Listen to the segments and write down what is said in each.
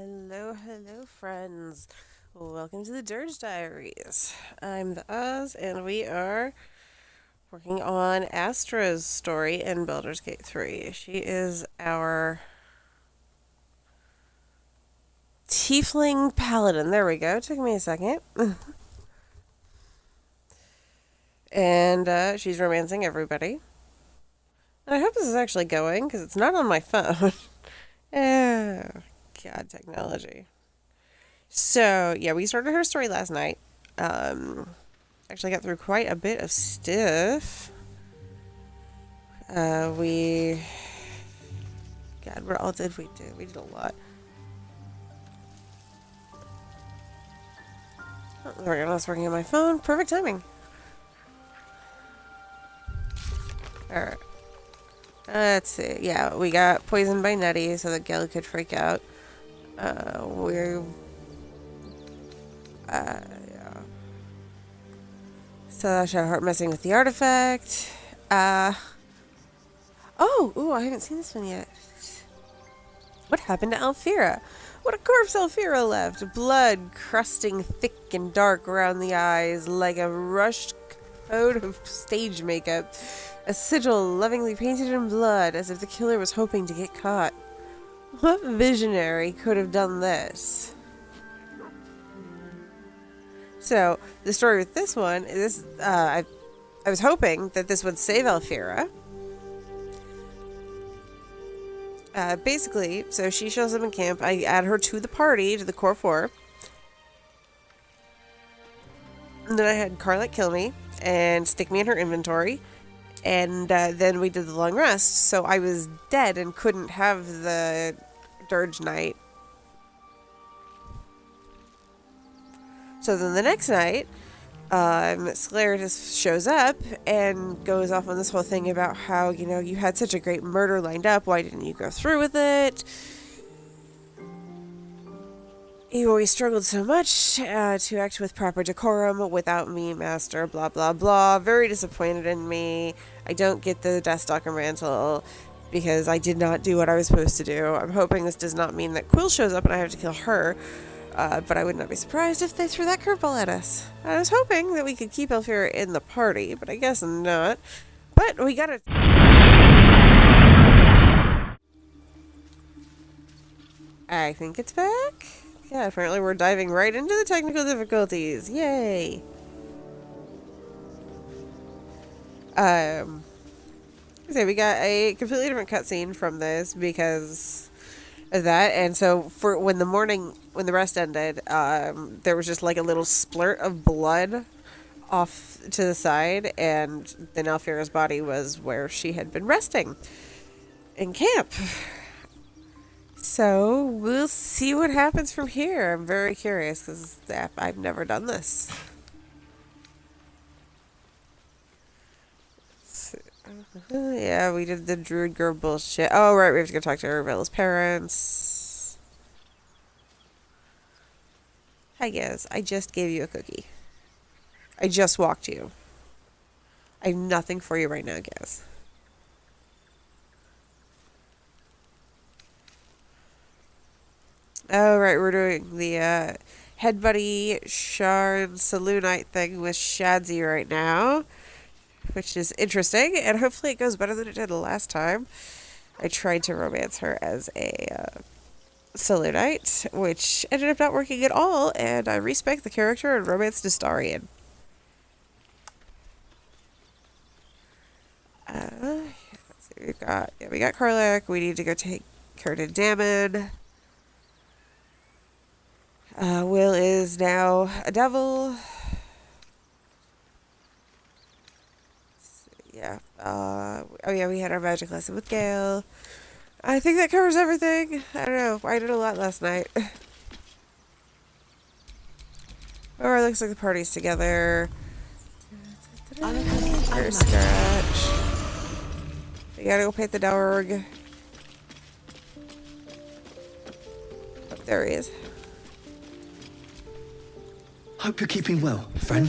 Hello, hello, friends. Welcome to the Durge Diaries. I'm the Oz, and we are working on Astra's story in Baldur's Gate 3. She is our Tiefling Paladin. There we go. Took me a second. And she's romancing everybody. And I hope this is actually going, because it's not on my phone. Oh, God, technology. So, yeah, we started her story last night. Actually got through quite a bit of stuff. We... God, what all did we do? We did a lot. Oh, there we go. I was working on my phone. Perfect timing. Alright. Let's see. Yeah, we got poisoned by Nettie so that Gale could freak out. We're... yeah. So Shadowheart messing with the artifact. Oh, I haven't seen this one yet. What happened to Alfira? What a corpse Alfira left. Blood crusting thick and dark around the eyes like a rushed coat of stage makeup. A sigil lovingly painted in blood as if the killer was hoping to get caught. What visionary could have done this? So, the story with this one is I was hoping that this would save Alfira. Basically, so she shows up in camp. I add her to the party, to the core four. And then I had Karlach kill me and stick me in her inventory. And then we did the long rest. So I was dead and couldn't have the Durge night. So then the next night, Slayer just shows up and goes off on this whole thing about how, you had such a great murder lined up. Why didn't you go through with it? You always struggled so much to act with proper decorum without me, master, blah, blah, blah. Very disappointed in me. I don't get the Deathstalker mantle because I did not do what I was supposed to do. I'm hoping this does not mean that Quill shows up and I have to kill her. But I would not be surprised if they threw that curveball at us. I was hoping that we could keep Alfira in the party, but I guess not. But we gotta... I think it's back. Yeah, apparently we're diving right into the technical difficulties. Yay! So we got a completely different cutscene from this because of that, and so for when the rest ended, there was just like a little splurt of blood off to the side, and then Alfira's body was where she had been resting in camp. So we'll see what happens from here. I'm very curious because I've never done this. Yeah, we did the druid girl bullshit. Oh, right, we have to go talk to Arabella's parents. Hi, guys. I just gave you a cookie. I just walked you. I have nothing for you right now, guys. Oh, right, we're doing the head buddy Sharran Selune thing with Shadzi right now, which is interesting, and hopefully it goes better than it did the last time. I tried to romance her as a Selunite, which ended up not working at all, and I respec the character and romanced Astarion. Let's see, we got Karlach. We need to go take her to Dammon. Will is now a devil. Yeah. Oh yeah, we had our magic lesson with Gale. I think that covers everything. I don't know. I did a lot last night. Oh, it looks like the party's together. Here's Scratch. We gotta go pay the Durge. Oh, there he is. Hope you're keeping well, friend.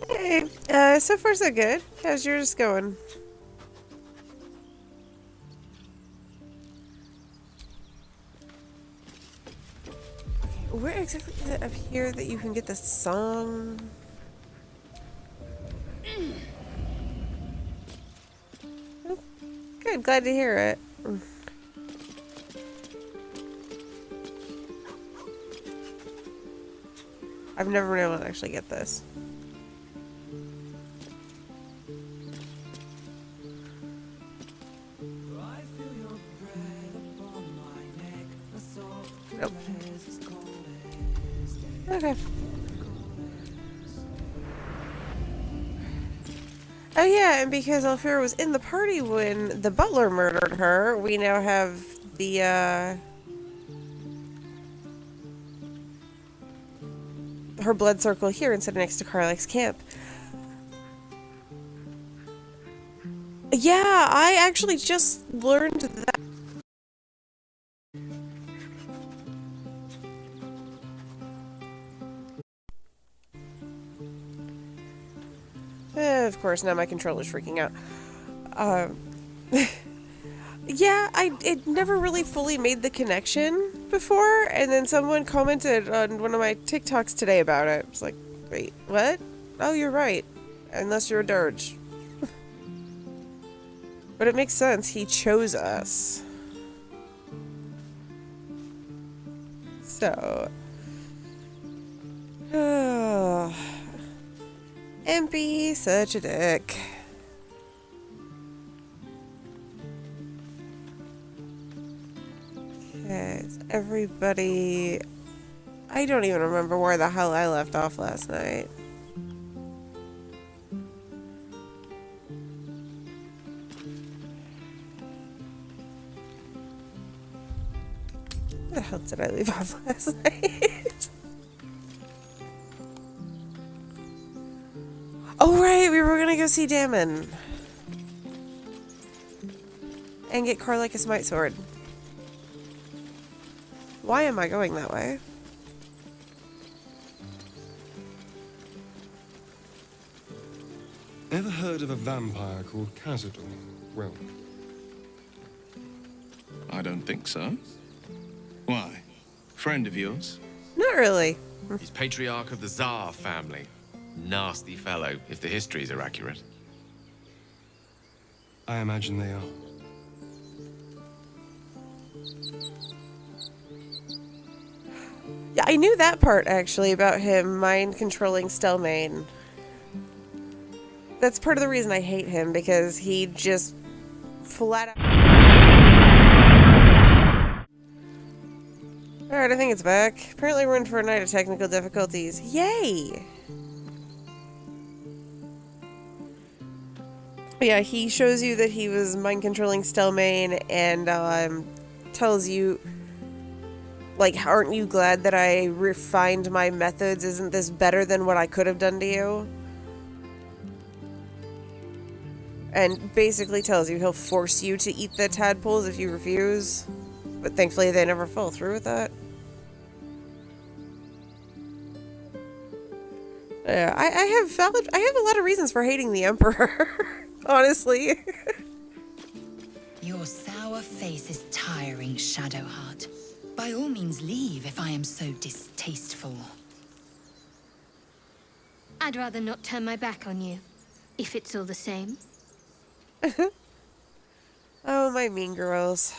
Hey, So far so good. How's yours going? Okay, where exactly is it up here that you can get the song? Oh, good, glad to hear it. I've never been able to actually get this. Nope. Okay. Oh yeah, and because Alfira was in the party when the butler murdered her, we now have the, her blood circle here instead of next to Karlach's camp. Yeah, I actually just learned that. Of course, now my controller's freaking out. Yeah, it never really fully made the connection before, and then someone commented on one of my TikToks today about it. It's like, wait, what? Oh, you're right. Unless you're a Durge. But it makes sense. He chose us. So. Oh. Impy, such a dick. Okay, so everybody... I don't even remember where the hell I left off last night. Where the hell did I leave off last night? Oh right, we were gonna go see Dammon. And get Karlach a smite sword. Why am I going that way? Ever heard of a vampire called Cazador? Well, I don't think so. Why? Friend of yours? Not really. He's patriarch of the Tsar family. Nasty fellow, if the histories are accurate. I imagine they are. Yeah, I knew that part actually about him mind controlling Stelmane. That's part of the reason I hate him, because he just flat out. Alright, I think it's back. Apparently we're in for a night of technical difficulties. Yay! Yeah, he shows you that he was mind controlling Stelmane and tells you, like, aren't you glad that I refined my methods? Isn't this better than what I could have done to you? And basically tells you he'll force you to eat the tadpoles if you refuse. But thankfully they never fall through with that. Yeah, I have a lot of reasons for hating the Emperor. Honestly. Your sour face is tiring, Shadowheart. By all means leave if I am so distasteful. I'd rather not turn my back on you, if it's all the same. Oh, my mean girls.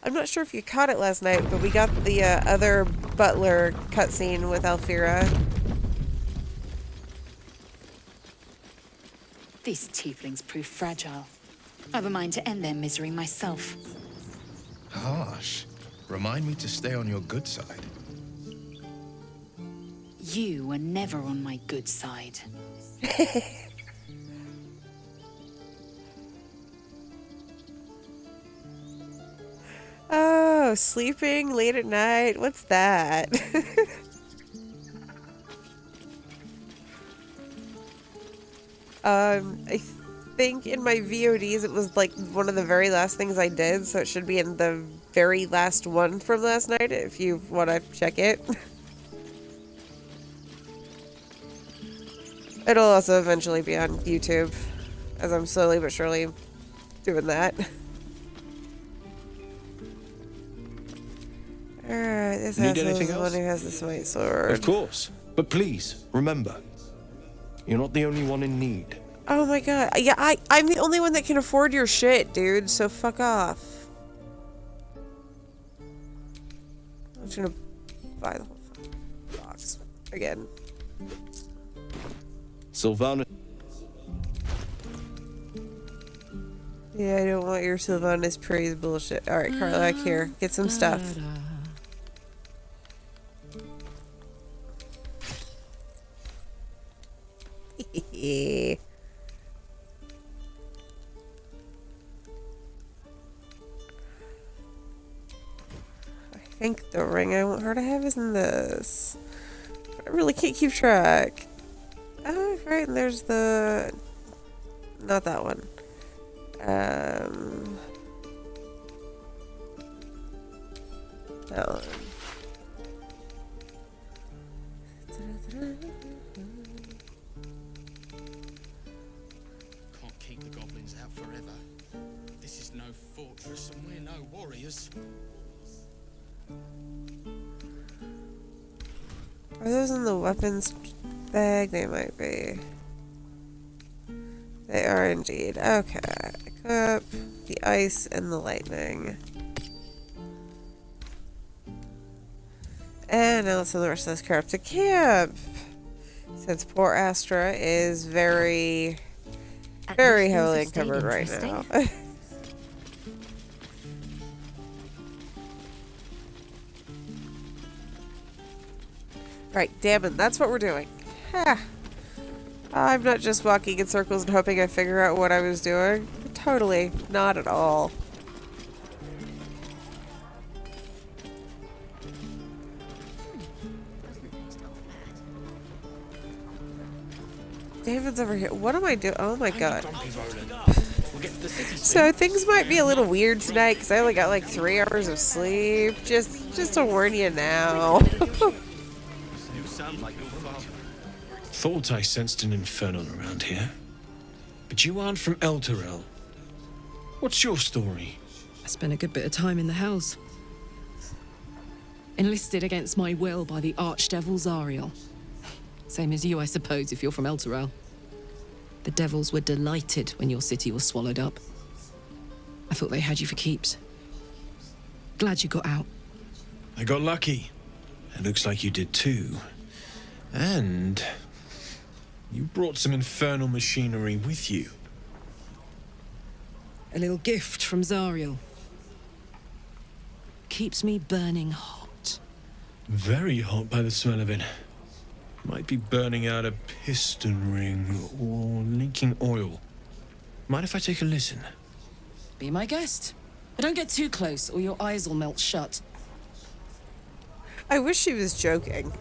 I'm not sure if you caught it last night, but we got the other butler cutscene with Alfira. These tieflings prove fragile. I've a mind to end their misery myself. Harsh. Remind me to stay on your good side. You were never on my good side. Oh, sleeping late at night. What's that? I think in my VODs it was like one of the very last things I did, so it should be in the very last one from last night if you want to check it. It'll also eventually be on YouTube, as I'm slowly but surely doing that. Alright, this Need asshole's anything the one else? who has the smite sword. Of course. But please, remember, you're not the only one in need. Oh my god. Yeah, I'm the only one that can afford your shit, dude, so fuck off. I'm just gonna buy the whole fucking box again. Sylvana. Yeah, I don't want your Sylvanas praise bullshit. Alright, Karlach, here. Get some stuff. I think the ring I want her to have is in this. But I really can't keep track. Oh, right, and there's the... Not that one. That one. Can't keep the goblins out forever. This is no fortress and we're no warriors. Are those in the weapons bag? They might be. They are indeed. Okay. Equip the ice and the lightning. And now let's send the rest of this crap to camp. Since poor Astra is very heavily encumbered right now. Right, Dammon, that's what we're doing. Ha! I'm not just walking in circles and hoping I figure out what I was doing. Totally, not at all. David's over here. What am I doing? Oh my god. So things might be a little weird tonight because I only got like 3 hours of sleep. Just to warn you now. Thought I sensed an infernal around here. But you aren't from Elturel. What's your story? I spent a good bit of time in the Hells. Enlisted against my will by the Archdevil Zariel. Same as you, I suppose, if you're from Elturel. The devils were delighted when your city was swallowed up. I thought they had you for keeps. Glad you got out. I got lucky. It looks like you did too. And you brought some infernal machinery with you. A little gift from Zariel. Keeps me burning hot. Very hot by the smell of it. Might be burning out a piston ring or leaking oil. Mind if I take a listen? Be my guest. But don't get too close or your eyes will melt shut. I wish she was joking.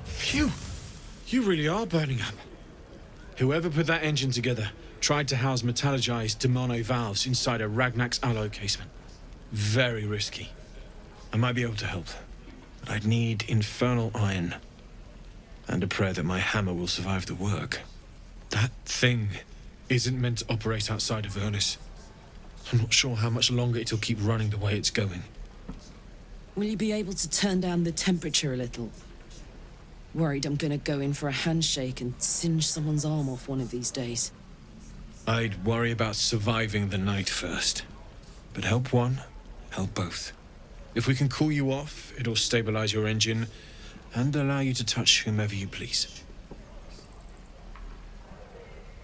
Phew! You really are burning up. Whoever put that engine together tried to house metallurgized demono valves inside a Ragnak's alloy casement. Very risky. I might be able to help, but I'd need infernal iron. And a prayer that my hammer will survive the work. That thing isn't meant to operate outside of Ernest. I'm not sure how much longer it'll keep running the way it's going. Will you be able to turn down the temperature a little? Worried I'm gonna go in for a handshake and singe someone's arm off one of these days. I'd worry about surviving the night first. But help one, help both. If we can cool you off, it'll stabilize your engine and allow you to touch whomever you please.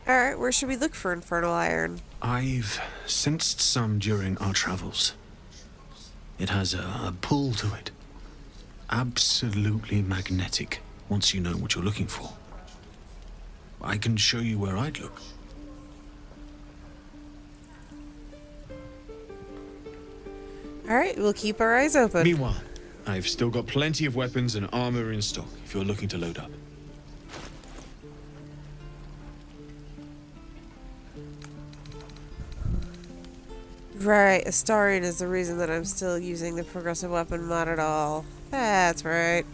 Alright, where should we look for infernal iron? I've sensed some during our travels. It has a pull to it. Absolutely magnetic, once you know what you're looking for. I can show you where I'd look. Alright, we'll keep our eyes open. Meanwhile, I've still got plenty of weapons and armor in stock if you're looking to load up. Right, Astarion is the reason that I'm still using the progressive weapon mod at all. That's right.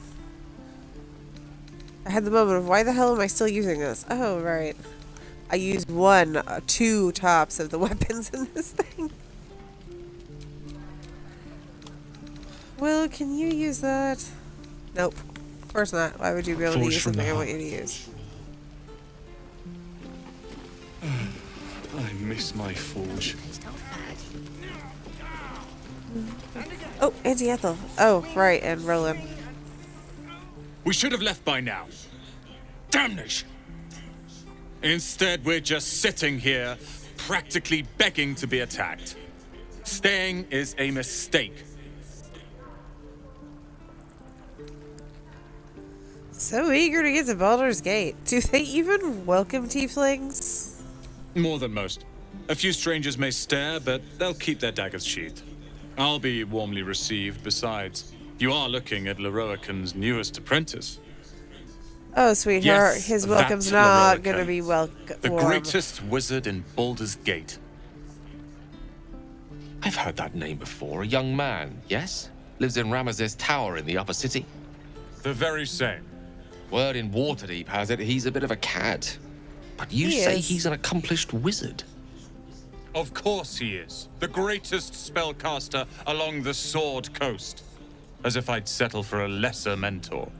I had the moment of why the hell am I still using this? Oh, right. I used two tops of the weapons in this thing. Will, can you use that? Nope. Of course not. Why would you be able to Forge use from something the I want heart. you to use? I miss my forge. Oh, Auntie Ethel. Oh, right, and Roland. We should have left by now. Damnation! Instead, we're just sitting here, practically begging to be attacked. Staying is a mistake. So eager to get to Baldur's Gate. Do they even welcome tieflings? More than most. A few strangers may stare, but they'll keep their daggers sheathed. I'll be warmly received. Besides, you are looking at Leroican's newest apprentice. Oh, sweetheart, Yes, his welcome's that's not Leroican. gonna be The warm. greatest wizard in Baldur's Gate. I've heard that name before. A young man, yes? Lives in Ramesses Tower in the upper city. The very same. Word in Waterdeep has it he's a bit of a cad. But you He say is. he's an accomplished wizard. Of course he is. The greatest spellcaster along the Sword Coast. As if I'd settle for a lesser mentor.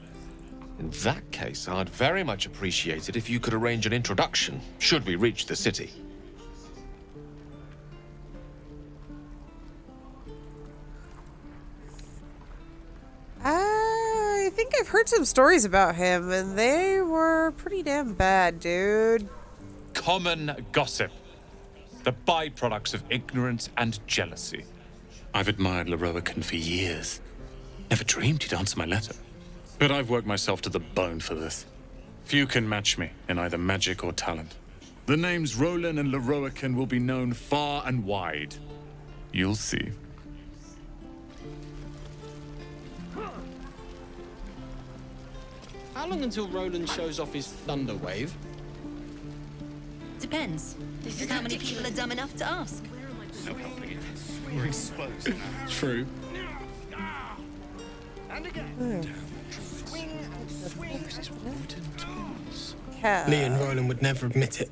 In that case, I'd very much appreciate it if you could arrange an introduction, should we reach the city. I think I've heard some stories about him, and they were pretty damn bad, dude. Common gossip. The byproducts of ignorance and jealousy. I've admired Leroican for years. Never dreamed he'd answer my letter. But I've worked myself to the bone for this. Few can match me in either magic or talent. The names Roland and Leroican will be known far and wide. You'll see. How long until Roland shows off his thunder wave? Depends. This is how many people are dumb enough to ask. No helping it. We're exposed now. True. Lee and Roland would never admit it,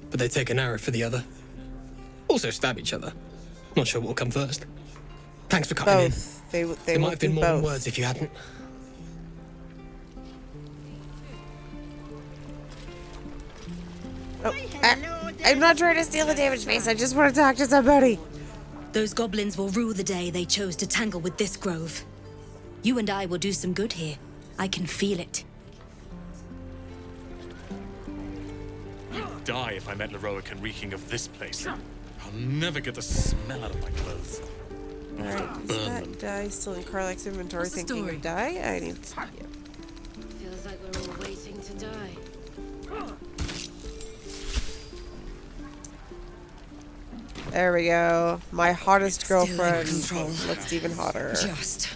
but they take an arrow for the other. Also stab each other. Not sure what will come first. Thanks for coming Both. in. They There might would have been do more than both. words if you hadn't. Oh, I'm not trying to steal the damage face. I just want to talk to somebody. Those goblins will rue the day they chose to tangle with this grove. You and I will do some good here. I can feel it. I'd die if I met Leroican reeking of this place. I'll never get the smell out of my clothes. Alright, is that dye still in Karlach's inventory? What's the Thinking story? of dye? I need to. Yeah. Feels like we're all waiting to die. There we go. My hottest Still in girlfriend control. looks even hotter. Just.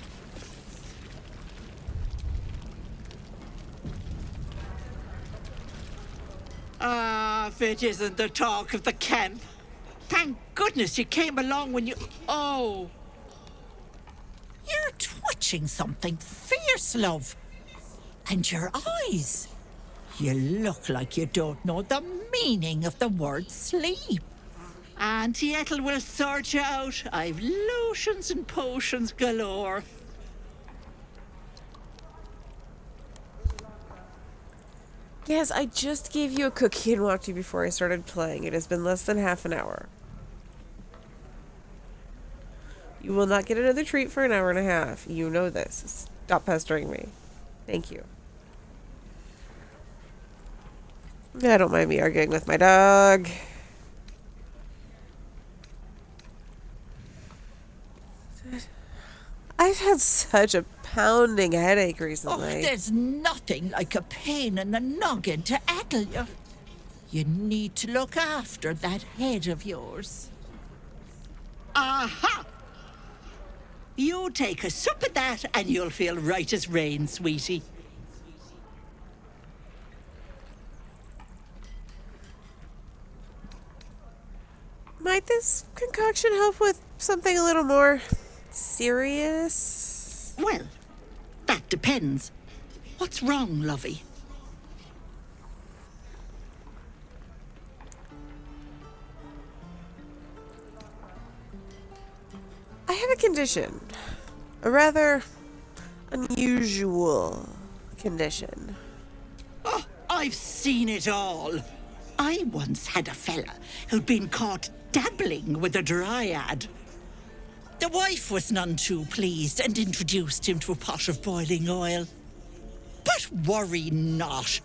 Ah, if it isn't the talk of the camp. Thank goodness you came along when you... Oh. You're twitching something fierce, love. And your eyes. You look like you don't know the meaning of the word sleep. Auntie Ethel will sort you out. I've lotions and potions galore. Yes, I just gave you a cookie and walked you before I started playing. It has been less than half an hour. You will not get another treat for an hour and a half. You know this. Stop pestering me. Thank you. I don't mind me arguing with my dog. I've had such a pounding headache Oh, recently. there's nothing like a pain in the noggin to addle you. You need to look after that head of yours. Aha! You take a sup of that and you'll feel right as rain, sweetie. Might this concoction help with something a little more serious? Well, that depends. What's wrong, lovey? I have a condition. A rather unusual condition. Oh, I've seen it all. I once had a fella who'd been caught dabbling with a dryad. The wife was none too pleased and introduced him to a pot of boiling oil. But worry not.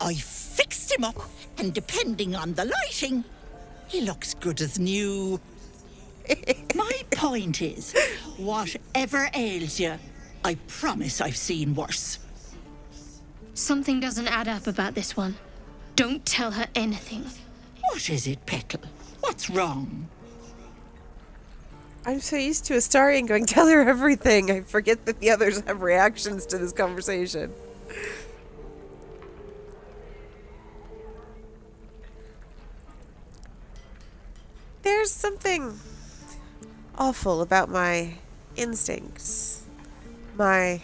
I fixed him up, and depending on the lighting, he looks good as new. My point is, whatever ails you, I promise I've seen worse. Something doesn't add up about this one. Don't tell her anything. What is it, Petal? What's wrong? I'm so used to Astarion going, tell her everything. I forget that the others have reactions to this conversation. There's something awful about my instincts, my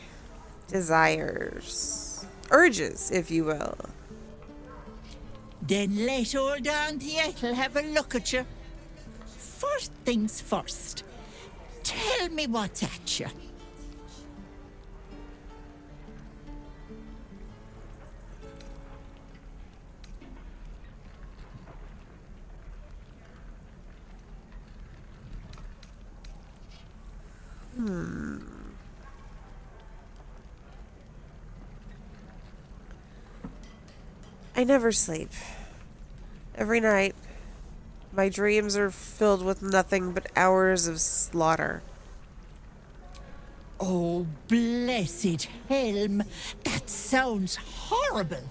desires, urges, if you will. Then let old Auntie Ethel have a look at you. First things first. Tell me what's at you. I never sleep. Every night, my dreams are filled with nothing but hours of slaughter. Oh, blessed Helm. That sounds horrible.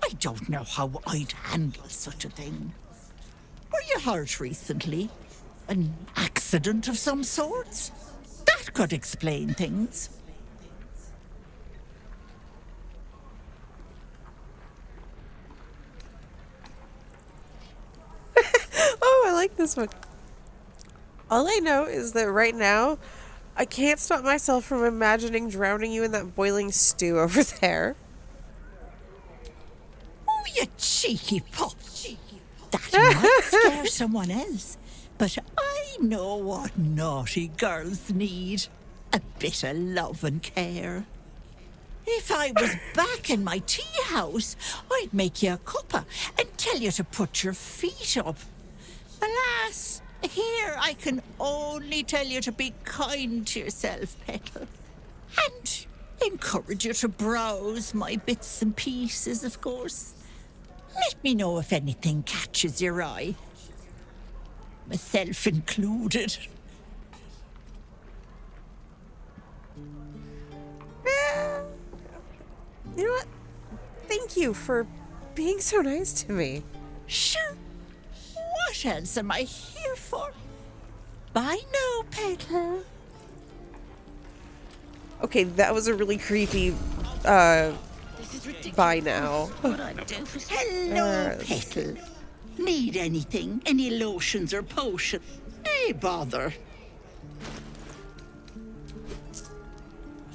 I don't know how I'd handle such a thing. Were you hurt recently? An accident of some sorts? That could explain things. Oh, I like this one. All I know is that right now, I can't stop myself from imagining drowning you in that boiling stew over there. Oh, you cheeky pup. That might scare someone else, but I know what naughty girls need. A bit of love and care. If I was back in my tea house, I'd make you a cuppa and tell you to put your feet up. Alas, here I can only tell you to be kind to yourself, Petal. And encourage you to browse my bits and pieces, of course. Let me know if anything catches your eye. Myself included. You know what? Thank you for being so nice to me. Sure. What else am I here for? Bye now, Petal. Okay, that was a really creepy, bye now. Hello, Petal. Need anything? Any lotions or potions? Hey, bother.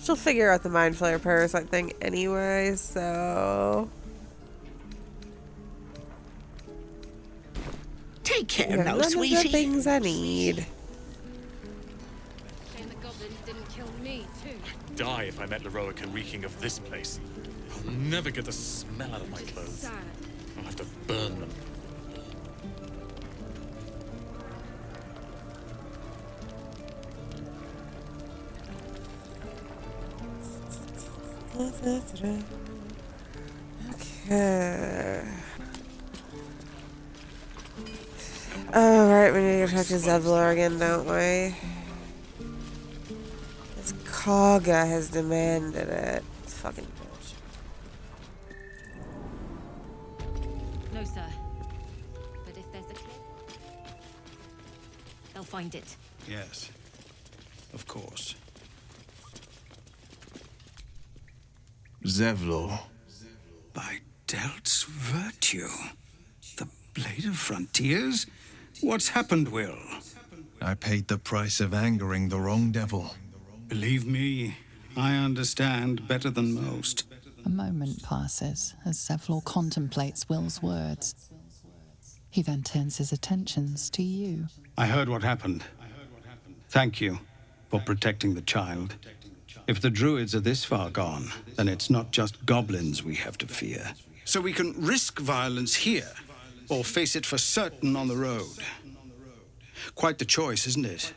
She'll figure out the Mind Flayer parasite thing anyway, so... Take care Yeah, now, none sweetie. of the things I need. Shame the goblins didn't kill me, too. Die if I met Leroica reeking of this place. I'll never get the smell out of my clothes. I'll have to burn them. Okay. Oh, right, we need to go talk to Zevlor again, don't we? This Kagha has demanded it. Fucking bitch. No, sir. But if there's a clip, they'll find it. Yes, of course. Zevlor. By Delt's virtue. The Blade of Frontiers? What's happened, Will? I paid the price of angering the wrong devil. Believe me, I understand better than most. A moment passes as Zevlor contemplates Will's words. He then turns his attentions to you. I heard what happened. Thank you for protecting the child. If the druids are this far gone, then it's not just goblins we have to fear. So we can risk violence here, or face it for certain on the road. Quite the choice, isn't it?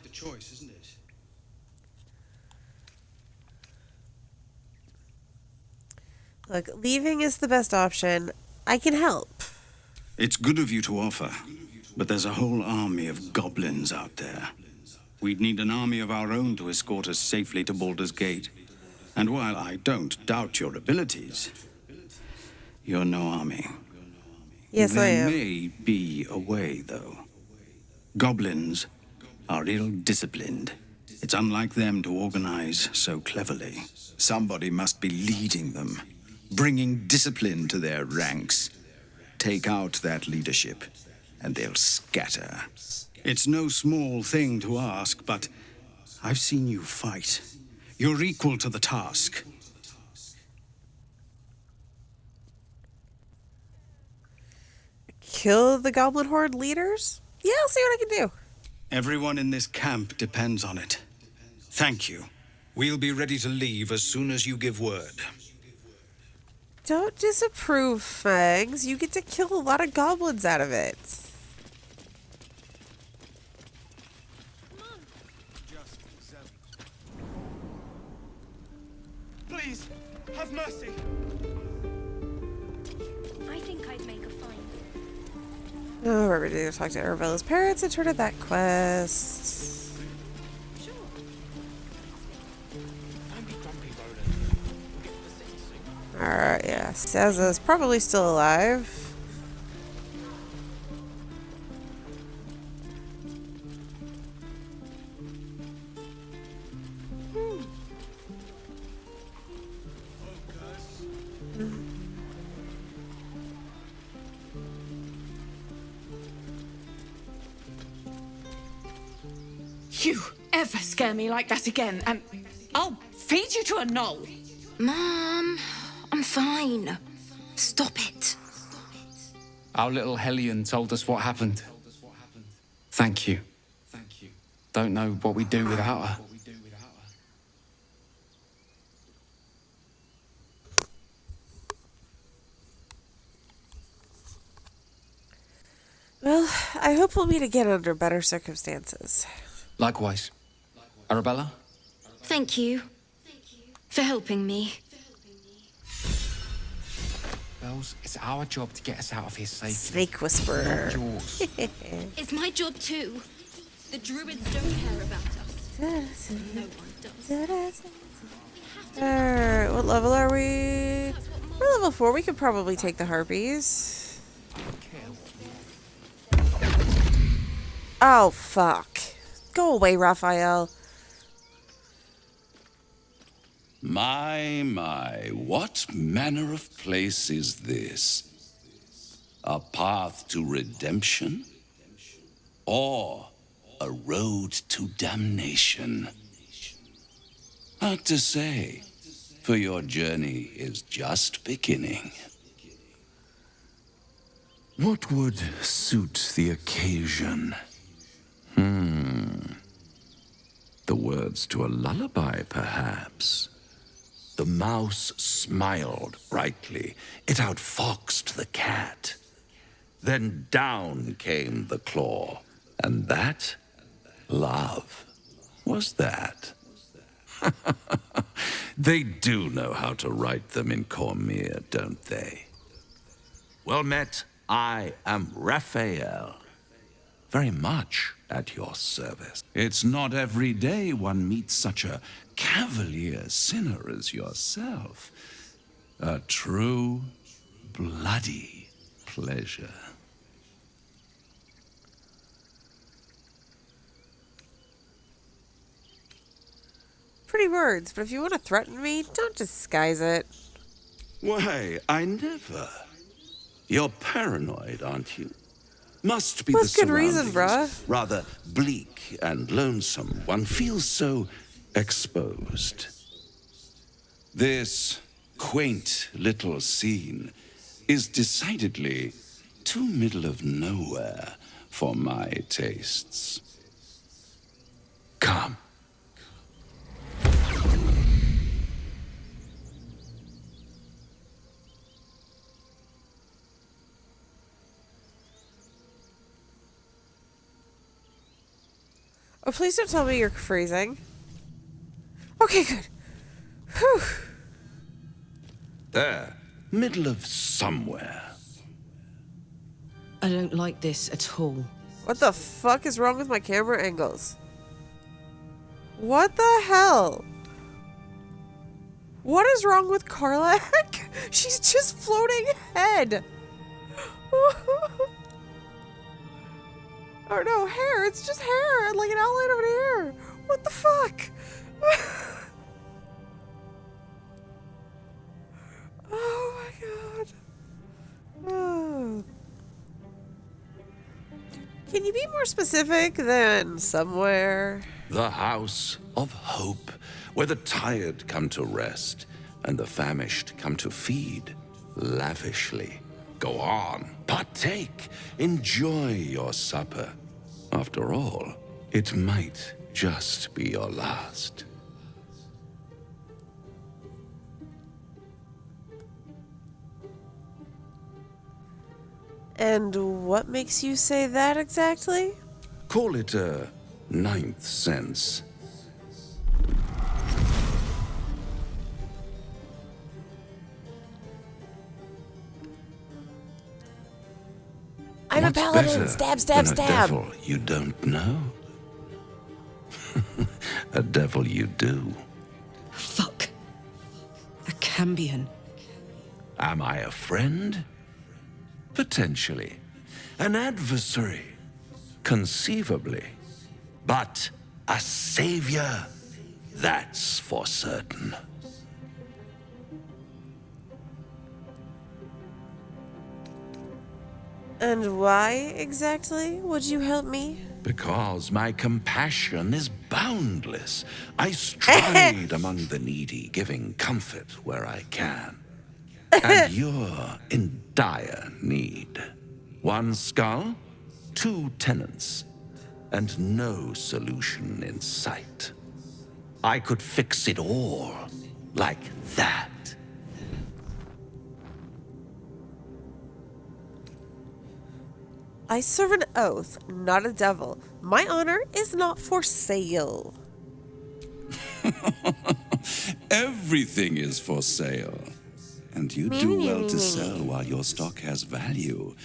Look, leaving is the best option. I can help. It's good of you to offer, but there's a whole army of goblins out there. We'd need an army of our own to escort us safely to Baldur's Gate. And while I don't doubt your abilities, you're no army. Yes, I am. There may be a way, though. Goblins are ill-disciplined. It's unlike them to organize so cleverly. Somebody must be leading them, bringing discipline to their ranks. Take out that leadership, and they'll scatter. It's no small thing to ask, but I've seen you fight. You're equal to the task. Kill the goblin horde leaders? Yeah, I'll see what I can do. Everyone in this camp depends on it. Thank you. We'll be ready to leave as soon as you give word. Don't disapprove, Fangs. You get to kill a lot of goblins out of it. Please, have mercy. I think I'd make a find. Oh, we're ready to talk to Arabella's parents and turn in that quest. Alright, yeah. Saza's probably still alive. You ever scare me like that again, and I'll feed you to a gnoll. Mom, I'm fine. Stop it. Our little Hellion told us what happened. Thank you. Don't know what we'd do without her. Well, I hope we'll meet again under better circumstances. Likewise. Arabella? Thank you for helping me. Bells, it's our job to get us out of here safely. Snake whisperer. Not yours. It's my job too. The druids don't care about us. No one does. Alright, what level are we? We're level 4. We could probably take the harpies. Oh, fuck. Go away, Raphael. My, what manner of place is this? A path to redemption? Or a road to damnation? Hard to say, for your journey is just beginning. What would suit the occasion? The words to a lullaby, perhaps. The mouse smiled brightly. It outfoxed the cat. Then down came the claw. And that, love, was that. They do know how to write them in Cormier, don't they? Well met, I am Raphael. Very much at your service. It's not every day one meets such a cavalier sinner as yourself. A true, bloody pleasure. Pretty words, but if you want to threaten me, don't disguise it. Why, I never. You're paranoid, aren't you? Must be What's the good reason, surroundings. bruh? Rather bleak and lonesome. One feels so exposed. This quaint little scene is decidedly too middle of nowhere for my tastes. Come. Oh, please don't tell me you're freezing. Okay, good. Whew. There. Middle of somewhere. I don't like this at all. What the fuck is wrong with my camera angles? What the hell? What is wrong with Karlach? She's just floating ahead. Oh no, hair. It's just hair. Like an outline of an hair. What the fuck? Oh my god. Oh. Can you be more specific than somewhere? The House of Hope, where the tired come to rest and the famished come to feed lavishly. Go on, partake, enjoy your supper. After all, it might just be your last. And what makes you say that exactly? Call it a ninth sense. I'm a What's paladin. better Stab, stab, than a stab. devil you don't know? A devil you do. Fuck. A Cambion. Am I a friend? Potentially. An adversary? Conceivably. But a savior? That's for certain. And why exactly would you help me? Because my compassion is boundless. I stride among the needy, giving comfort where I can. And you're in dire need. One skull, 2 tenants, and no solution in sight. I could fix it all like that. I serve an oath, not a devil. My honor is not for sale. Everything is for sale. And you do well to sell while your stock has value.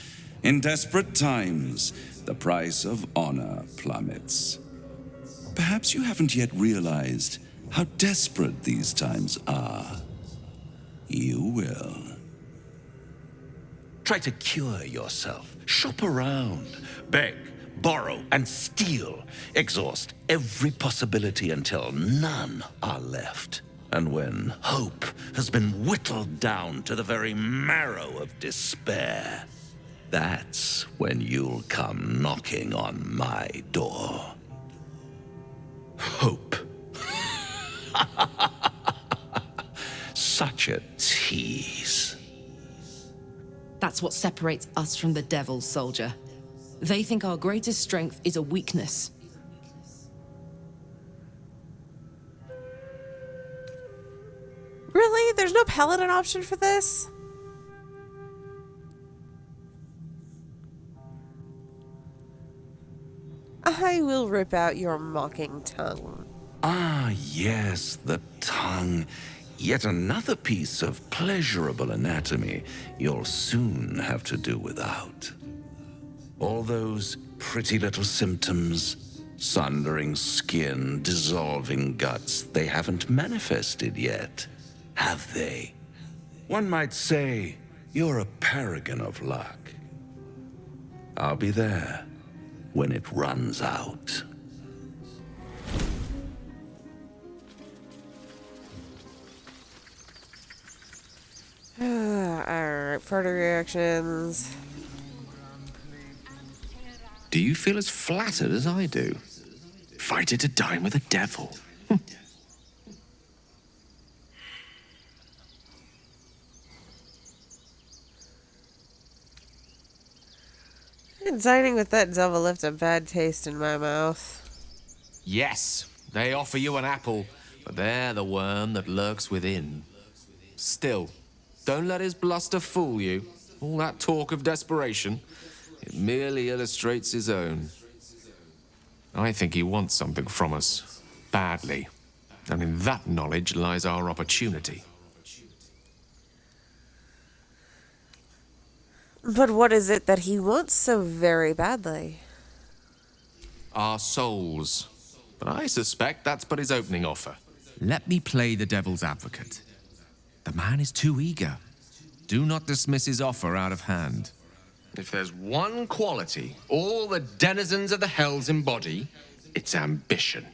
In desperate times, the price of honor plummets. Perhaps you haven't yet realized how desperate these times are. You will. Try to cure yourself. Shop around. Beg, borrow, and steal. Exhaust every possibility until none are left. And when hope has been whittled down to the very marrow of despair, that's when you'll come knocking on my door. Hope. Such a tease. That's what separates us from the devils, soldier. They think our greatest strength is a weakness. Really? There's no paladin option for this? I will rip out your mocking tongue. Ah, yes, the tongue. Yet another piece of pleasurable anatomy you'll soon have to do without. All those pretty little symptoms, sundering skin, dissolving guts, they haven't manifested yet, have they? One might say you're a paragon of luck. I'll be there when it runs out. Alright, further reactions. Do you feel as flattered as I do? Invited to dine with a devil. Dining with that devil left a bad taste in my mouth. Yes, they offer you an apple, but they're the worm that lurks within. Still, don't let his bluster fool you. All that talk of desperation, it merely illustrates his own. I think he wants something from us, badly. And in that knowledge lies our opportunity. But what is it that he wants so very badly? Our souls. But I suspect that's but his opening offer. Let me play the devil's advocate. The man is too eager. Do not dismiss his offer out of hand. If there's one quality all the denizens of the hells embody, it's ambition.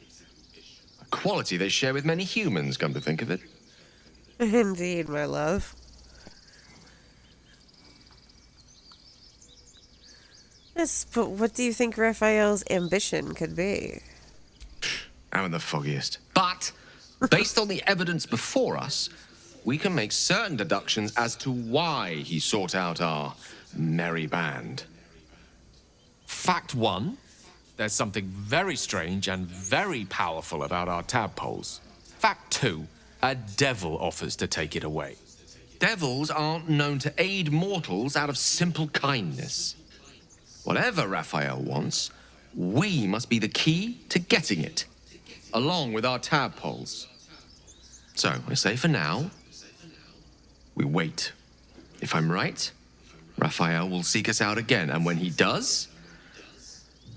A quality they share with many humans, come to think of it. Indeed, my love. Yes, but what do you think Raphael's ambition could be? I'm in the foggiest. But, based on the evidence before us, we can make certain deductions as to why he sought out our merry band. Fact one, there's something very strange and very powerful about our tadpoles. Fact two, a devil offers to take it away. Devils aren't known to aid mortals out of simple kindness. Whatever Raphael wants, we must be the key to getting it, along with our tadpoles. So, I say for now, we wait. If I'm right, Raphael will seek us out again, and when he does,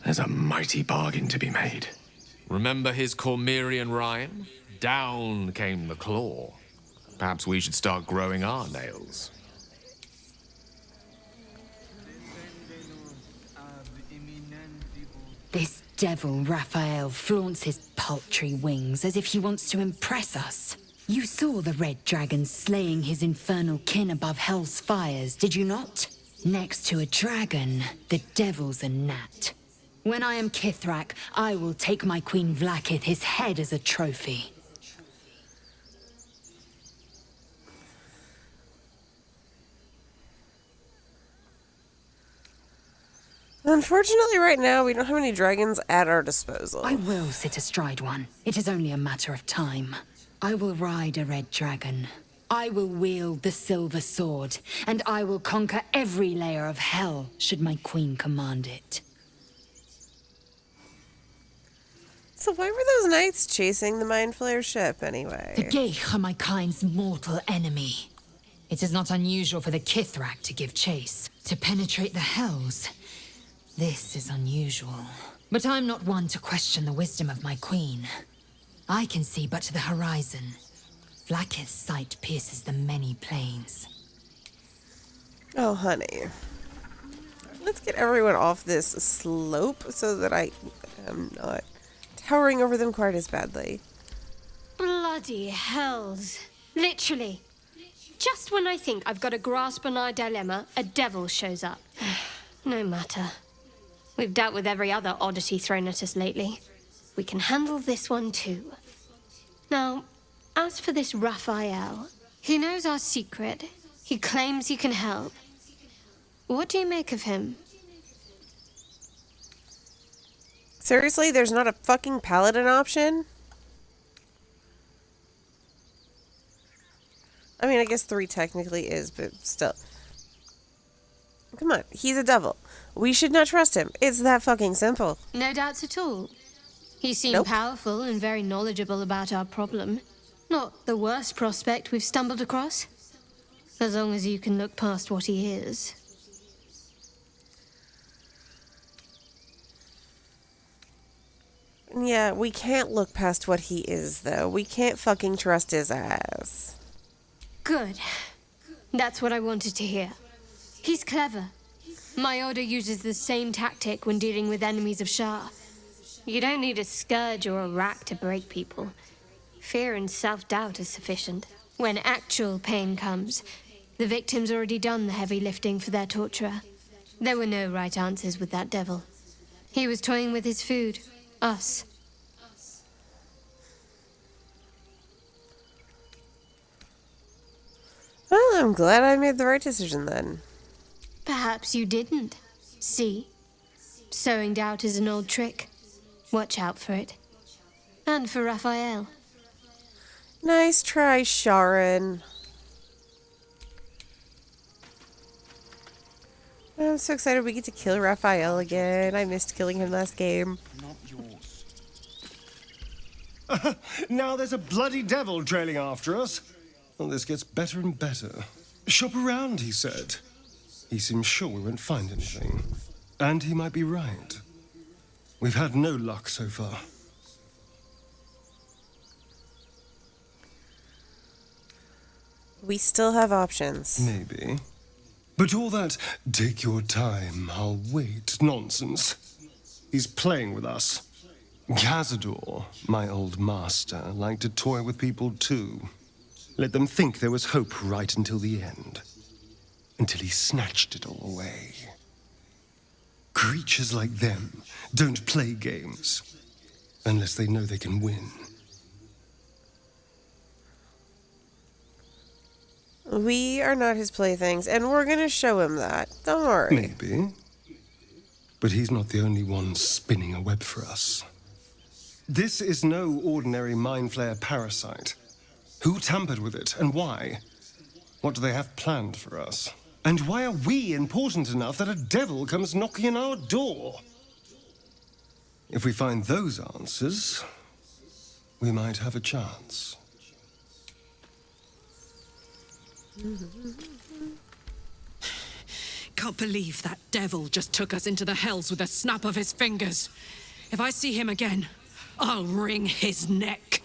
there's a mighty bargain to be made. Remember his Cormyrean rhyme? Down came the claw. Perhaps we should start growing our nails. This devil Raphael flaunts his paltry wings as if he wants to impress us. You saw the red dragon slaying his infernal kin above hell's fires, did you not? Next to a dragon, the devil's a gnat. When I am Kithrak, I will take my queen Vlakith his head as a trophy. Unfortunately, right now, we don't have any dragons at our disposal. I will sit astride one. It is only a matter of time. I will ride a red dragon. I will wield the silver sword, and I will conquer every layer of hell, should my queen command it. So why were those knights chasing the Mind Flayer ship, anyway? The Gale are my kind's mortal enemy. It is not unusual for the Kithrak to give chase, to penetrate the hells. This is unusual. But I'm not one to question the wisdom of my queen. I can see but to the horizon. Vlakith's sight pierces the many plains. Oh, honey. Let's get everyone off this slope so that I am not towering over them quite as badly. Bloody hells. Literally. Just when I think I've got a grasp on our dilemma, a devil shows up. No matter. We've dealt with every other oddity thrown at us lately. We can handle this one too. Now, as for this Raphael, he knows our secret. He claims he can help. What do you make of him? Seriously, there's not a fucking paladin option? I mean, I guess 3 technically is, but still. Come on, he's a devil. We should not trust him. It's that fucking simple. No doubts at all. He seemed powerful and very knowledgeable about our problem. Not the worst prospect we've stumbled across. As long as you can look past what he is. Yeah, we can't look past what he is, though. We can't fucking trust his ass. Good. That's what I wanted to hear. He's clever. My order uses the same tactic when dealing with enemies of Shar. You don't need a scourge or a rack to break people. Fear and self-doubt is sufficient. When actual pain comes, the victim's already done the heavy lifting for their torturer. There were no right answers with that devil. He was toying with his food. Us. Well, I'm glad I made the right decision then. Perhaps you didn't. See? Sowing doubt is an old trick. Watch out for it. And for Raphael. Nice try, Sharran. I'm so excited we get to kill Raphael again. I missed killing him last game. Not yours. Now there's a bloody devil trailing after us. Well, this gets better and better. Shop around, he said. He seems sure we won't find anything. And he might be right. We've had no luck so far. We still have options. Maybe. But all that, take your time, I'll wait, nonsense. He's playing with us. Cazador, my old master, liked to toy with people too. Let them think there was hope right until the end. Until he snatched it all away. Creatures like them don't play games. Unless they know they can win. We are not his playthings, and we're gonna show him that. Don't worry. Maybe. But he's not the only one spinning a web for us. This is no ordinary mind flayer parasite. Who tampered with it, and why? What do they have planned for us? And why are we important enough that a devil comes knocking on our door? If we find those answers, we might have a chance. Can't believe that devil just took us into the hells with a snap of his fingers. If I see him again, I'll wring his neck.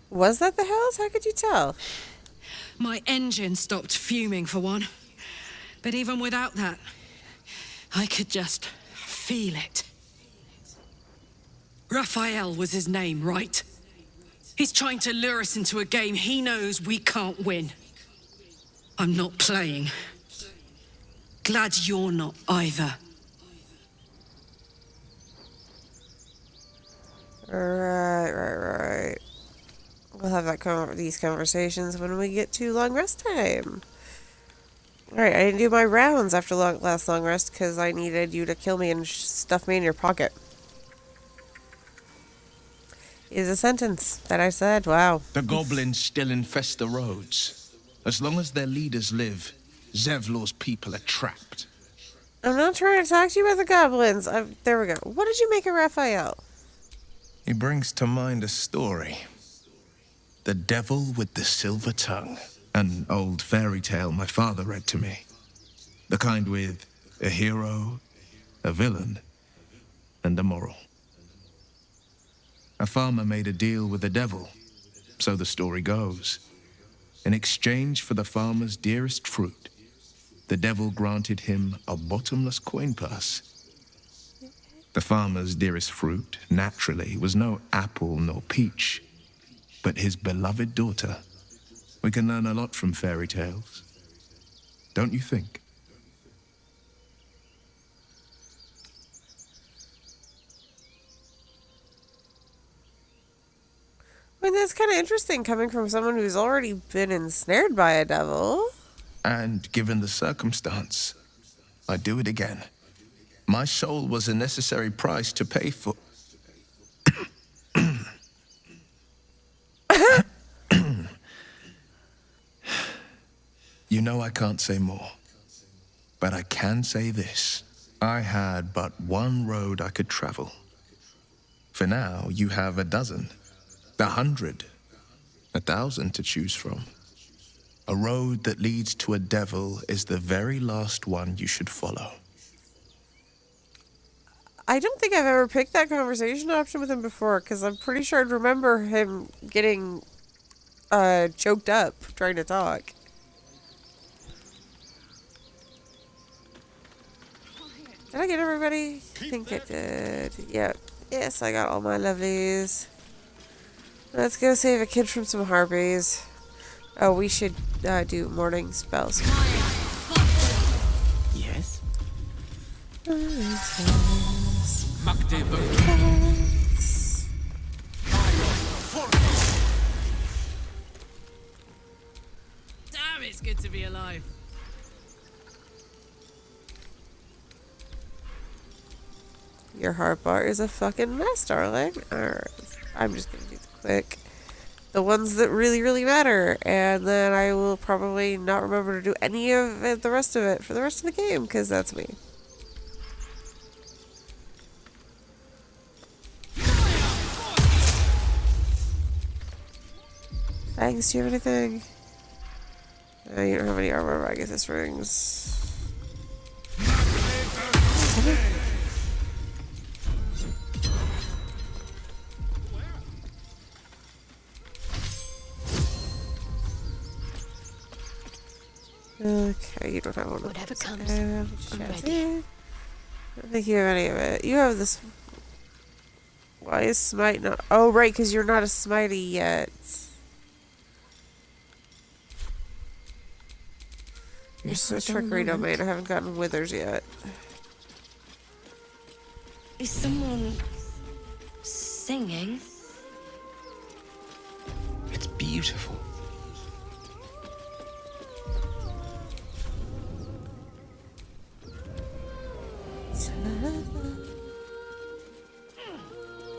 Was that the hells? How could you tell? My engine stopped fuming for one. But even without that, I could just feel it. Raphael was his name, right? He's trying to lure us into a game he knows we can't win. I'm not playing. Glad you're not either. Right. We'll have these conversations when we get to long rest time. Alright, I didn't do my rounds after last long rest because I needed you to kill me and stuff me in your pocket. Is a sentence that I said. Wow. The goblins still infest the roads. As long as their leaders live, Zevlor's people are trapped. I'm not trying to talk to you about the goblins. There we go. What did you make of Raphael? He brings to mind a story. The Devil with the Silver Tongue. An old fairy tale my father read to me. The kind with a hero, a villain, and a moral. A farmer made a deal with the devil, so the story goes. In exchange for the farmer's dearest fruit, the devil granted him a bottomless coin purse. The farmer's dearest fruit, naturally, was no apple nor peach, but his beloved daughter. We can learn a lot from fairy tales. Don't you think? I mean, that's kind of interesting coming from someone who's already been ensnared by a devil. And given the circumstance, I'd do it again. My soul was a necessary price to pay for... You know I can't say more. But I can say this. I had but one road I could travel. For now, you have a dozen. 100, 1,000 to choose from. A road that leads to a devil is the very last one you should follow. I don't think I've ever picked that conversation option with him before, because I'm pretty sure I'd remember him getting choked up trying to talk. Did I get everybody? I think I did. Yep. Yes, I got all my lovelies. Let's go save a kid from some harpies. Oh, we should do morning spells. Yes? Damn, it's good to be alive. Your heart bar is a fucking mess, darling. Alright, I'm just gonna do the ones that really, really matter, and then I will probably not remember to do any of it, the rest of it for the rest of the game, because that's me. Thanks, do you have anything? You don't have any armor, I guess this rings. Okay, you don't have one. Whatever comes, I'm ready. I don't think you have any of it. You have this. Why is smite not? Oh, right, because you're not a smitey yet. You're so trickery domain. I haven't gotten withers yet. Is someone singing? It's beautiful.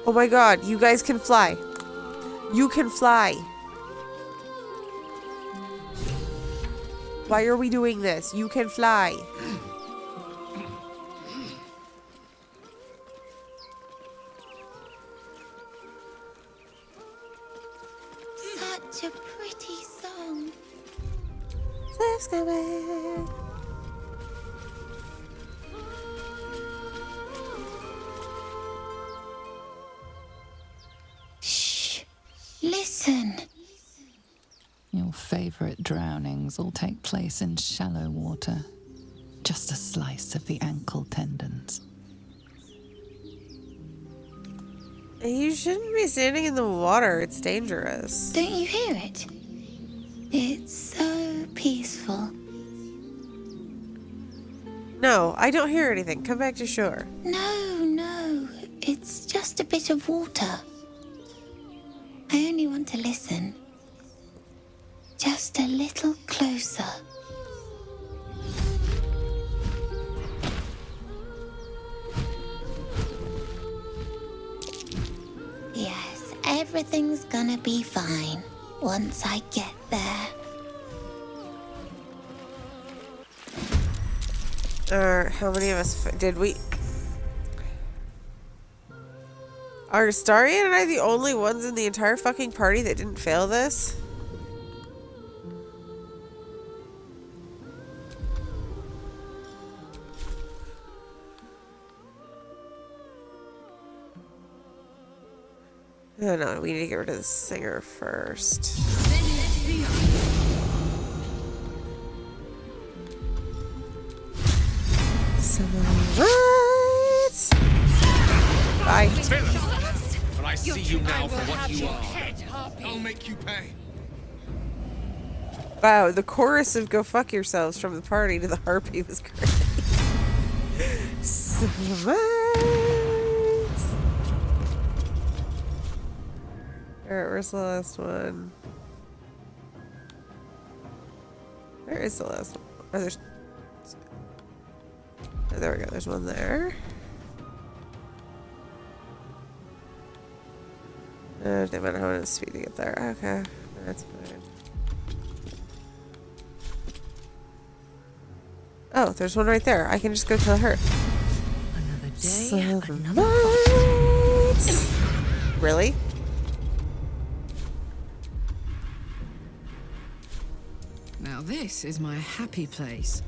Oh my god, you guys can fly. You can fly. Why are we doing this? You can fly. Such a pretty song. Let's go back. Listen. Your favourite drownings all take place in shallow water. Just a slice of the ankle tendons. You shouldn't be standing in the water. It's dangerous. Don't you hear it? It's so peaceful. No, I don't hear anything. Come back to shore. No. It's just a bit of water. I only want to listen. Just a little closer. Yes, everything's gonna be fine once I get there. How many of us did we? Are Astarion and I the only ones in the entire fucking party that didn't fail this? Oh no, we need to get rid of the singer first. Bye. But I see you now for what you are. I'll make you pay. Wow, the chorus of "Go fuck yourselves" from the party to the harpy was great. Smite. Alright, where's the last one? Where is the last one? Oh, there's... Oh, there we go, there's one there. They might have enough speed to get there. Okay, that's fine. Oh, there's one right there. I can just go kill her. Another day, another Really? Now this is my happy place.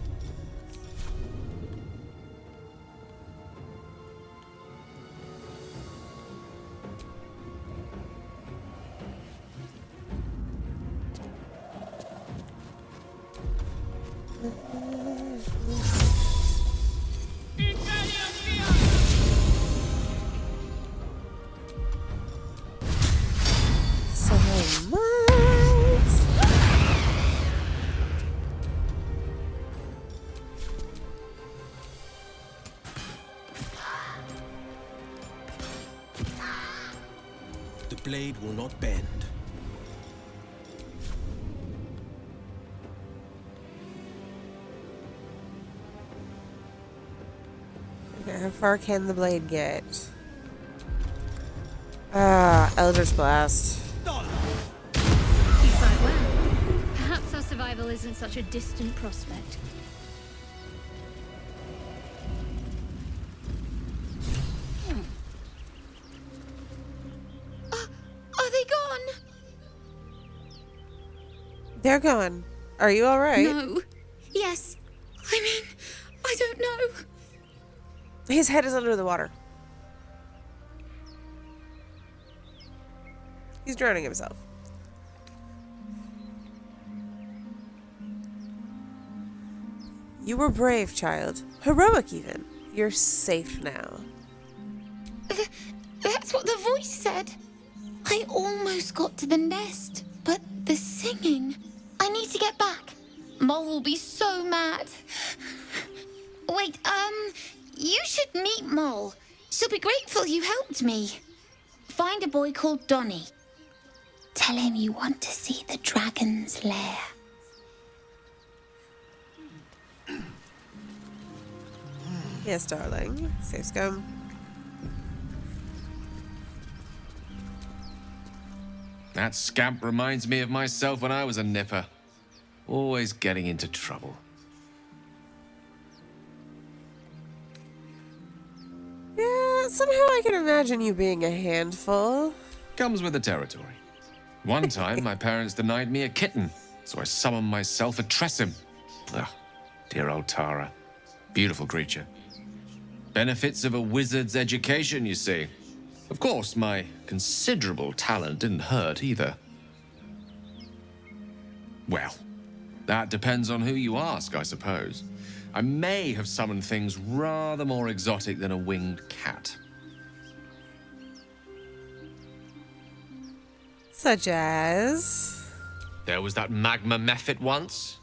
blade will not bend. Okay, how far can the blade get? Eldritch Blast. You fight well. Perhaps our survival isn't such a distant prospect. Are they gone? They're gone. Are you alright? No. Yes. I mean, I don't know. His head is under the water. He's drowning himself. You were brave, child. Heroic, even. You're safe now. That's what the voice said. I almost got to the nest, but the singing. I need to get back. Mole will be so mad. Wait, you should meet Mole. She'll be grateful you helped me. Find a boy called Donny. Tell him you want to see the dragon's lair. Yes, darling. Safe scum. That scamp reminds me of myself when I was a nipper. Always getting into trouble. Yeah, somehow I can imagine you being a handful. Comes with the territory. One time, my parents denied me a kitten, so I summoned myself a Tressim. Ugh, dear old Tara. Beautiful creature. Benefits of a wizard's education, you see. Of course, my considerable talent didn't hurt either. Well, that depends on who you ask, I suppose. I may have summoned things rather more exotic than a winged cat. Such as? There was that magma mephit once.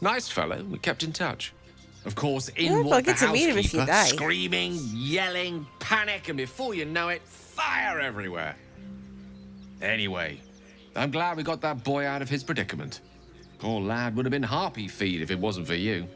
Nice fellow, we kept in touch. Of course, in walked the housekeeper, screaming, yelling, panic, and before you know it, fire everywhere. Anyway, I'm glad we got that boy out of his predicament. Poor lad would have been harpy feed if it wasn't for you.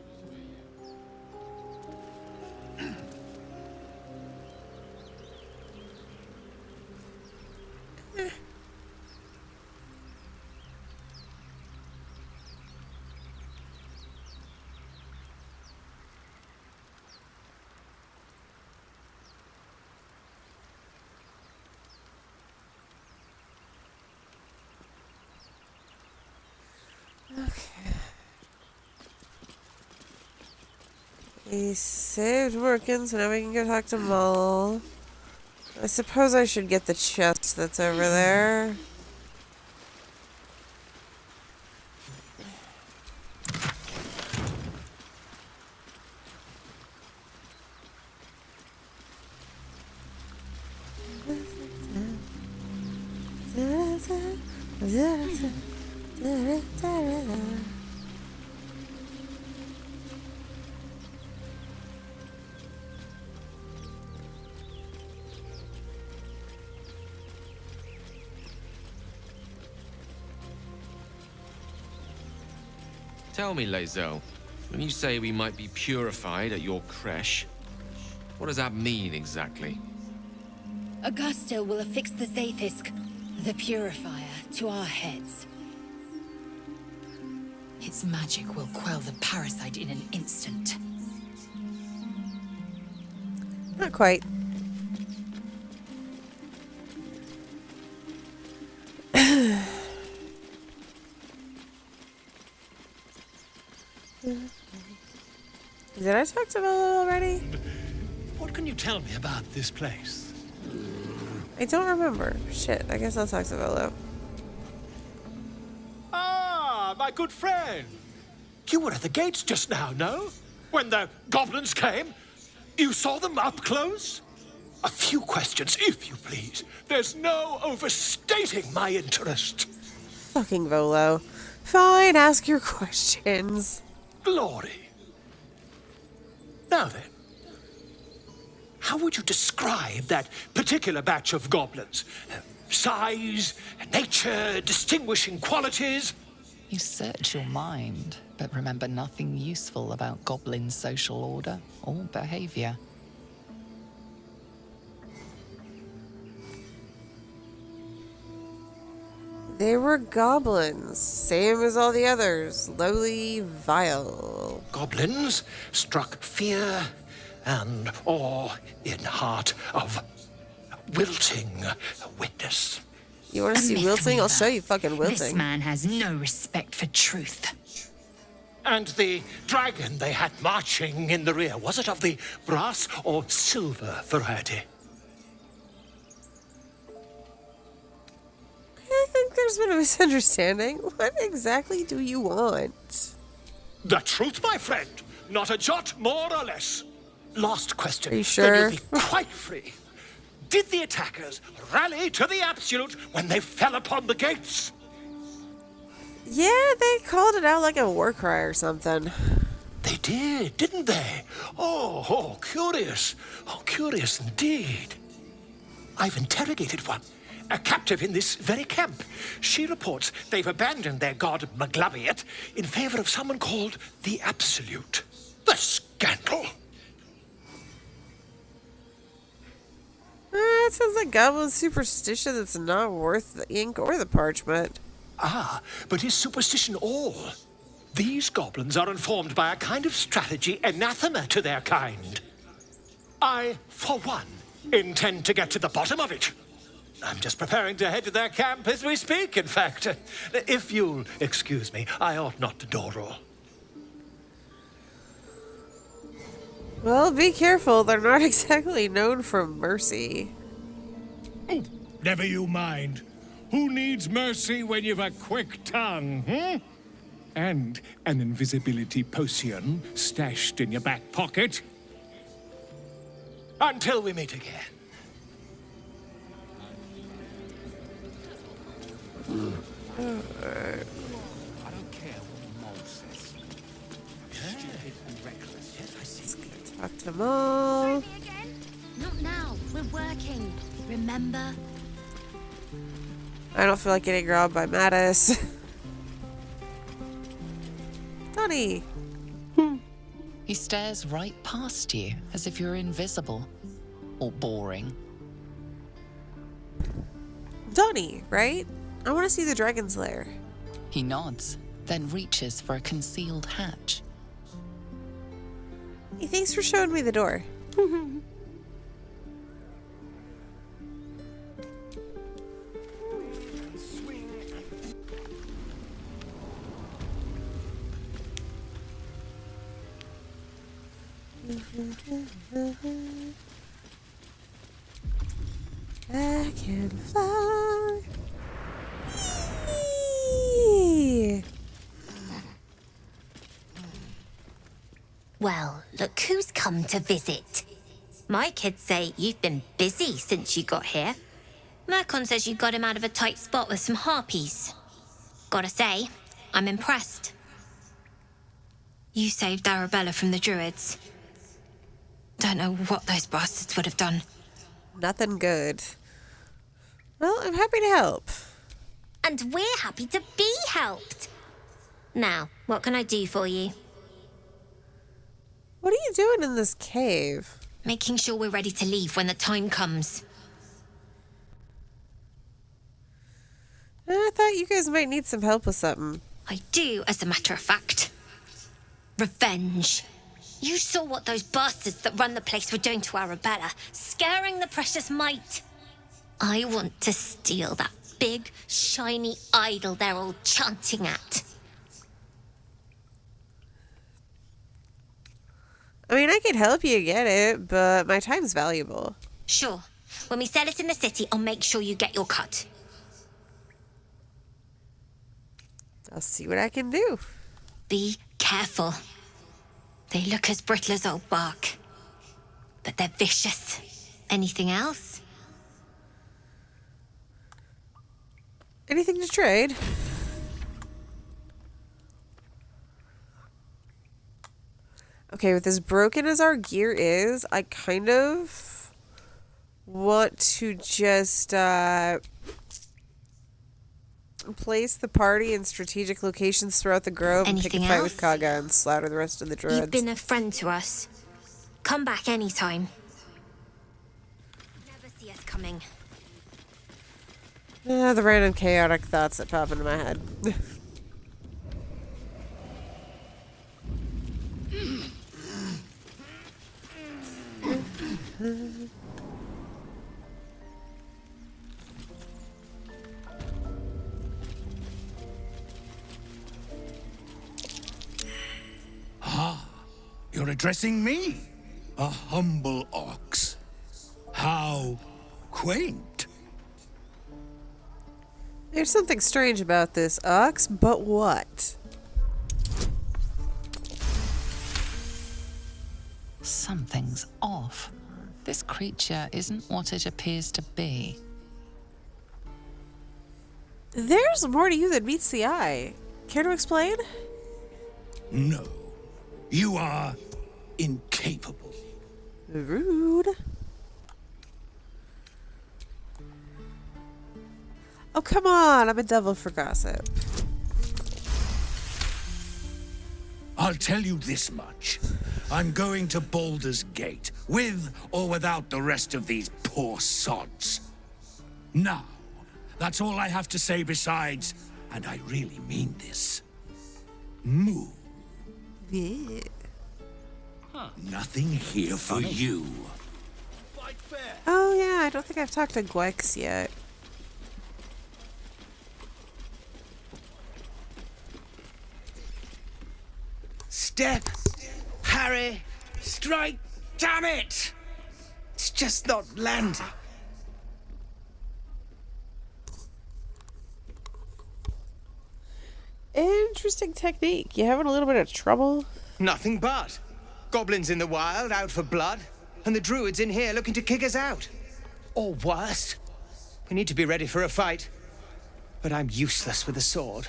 He saved Mirkon, so now we can go talk to Mull. I suppose I should get the chest that's over there. Tell me, Lae'zel, when you say we might be purified at your creche, what does that mean exactly? Augusta will affix the Zaithisk, the purifier, to our heads. Its magic will quell the parasite in an instant. Not quite. Did I talk to Volo already? What can you tell me about this place? I don't remember. Shit, I guess I'll talk to Volo. Ah, my good friend. You were at the gates just now, no? When the goblins came? You saw them up close? A few questions, if you please. There's no overstating my interest. Fucking Volo. Fine, ask your questions. Glory. Now then, how would you describe that particular batch of goblins? size, nature, distinguishing qualities. You search your mind, but remember nothing useful about goblin social order or behavior. They were goblins, same as all the others, lowly, vile. Goblins struck fear and awe in heart of wilting witness. You want to see wilting? I'll show you fucking wilting. This man has no respect for truth. And the dragon they had marching in the rear, was it of the brass or silver variety? I think there's been a misunderstanding. What exactly do you want? The truth, my friend. Not a jot more or less. Last question. Are you sure? Then you'll be quite free. Did the attackers rally to the absolute when they fell upon the gates? Yeah, they called it out like a war cry or something. They did, didn't they? Oh, curious. Oh, curious indeed. I've interrogated one. A captive in this very camp. She reports they've abandoned their god Maglabiet in favor of someone called the Absolute. The scandal! It sounds like goblin superstition that's not worth the ink or the parchment. Ah, but is superstition all? These goblins are informed by a kind of strategy anathema to their kind. I, for one, intend to get to the bottom of it. I'm just preparing to head to their camp as we speak, in fact. If you'll excuse me, I ought not to door roll. Well, be careful. They're not exactly known for mercy. Oh, never you mind. Who needs mercy when you've a quick tongue, And an invisibility potion stashed in your back pocket? Until we meet again. I don't care what Mole says. Stupid and reckless. Talk to them all. Not now. We're working. Remember? I don't feel like getting robbed by Mattis. Donnie. He stares right past you, as if you're invisible. Or boring. Donnie, right? I want to see the dragon's lair. He nods, then reaches for a concealed hatch. Hey, thanks for showing me the door. I can fly. Yee. Well, look who's come to visit. My kids say you've been busy since you got here. Mirkon says you got him out of a tight spot with some harpies. Gotta say, I'm impressed. You saved Arabella from the druids. Don't know what those bastards would have done. Nothing good. Well, I'm happy to help. And we're happy to be helped. Now, what can I do for you? What are you doing in this cave? Making sure we're ready to leave when the time comes. I thought you guys might need some help with something. I do, as a matter of fact. Revenge. You saw what those bastards that run the place were doing to Arabella, scaring the precious mite. I want to steal that big, shiny idol they're all chanting at. I mean, I could help you get it, but my time's valuable. Sure. When we sell it in the city, I'll make sure you get your cut. I'll see what I can do. Be careful. They look as brittle as old bark, but they're vicious. Anything else? Anything to trade? Okay, with as broken as our gear is, I kind of want to just place the party in strategic locations throughout the grove and pick a Anything fight else? with Kagha and slaughter the rest of the druids. You've been a friend to us. Come back anytime. Never see us coming. The random chaotic thoughts that pop into my head. Ah, you're addressing me, a humble ox. How quaint. There's something strange about this ox, but what? Something's off. This creature isn't what it appears to be. There's more to you than meets the eye. Care to explain? No, you are incapable. Rude. Oh, come on. I'm a devil for gossip. I'll tell you this much. I'm going to Baldur's Gate, with or without the rest of these poor sods. Now, that's all I have to say besides, and I really mean this, move. Yeah. Nothing here for you. Oh, yeah. I don't think I've talked to Gwex yet. Step, parry, strike, damn it! It's just not landing. Interesting technique. You having a little bit of trouble? Nothing but. Goblins in the wild, out for blood, and the druids in here looking to kick us out. Or worse. We need to be ready for a fight. But I'm useless with a sword.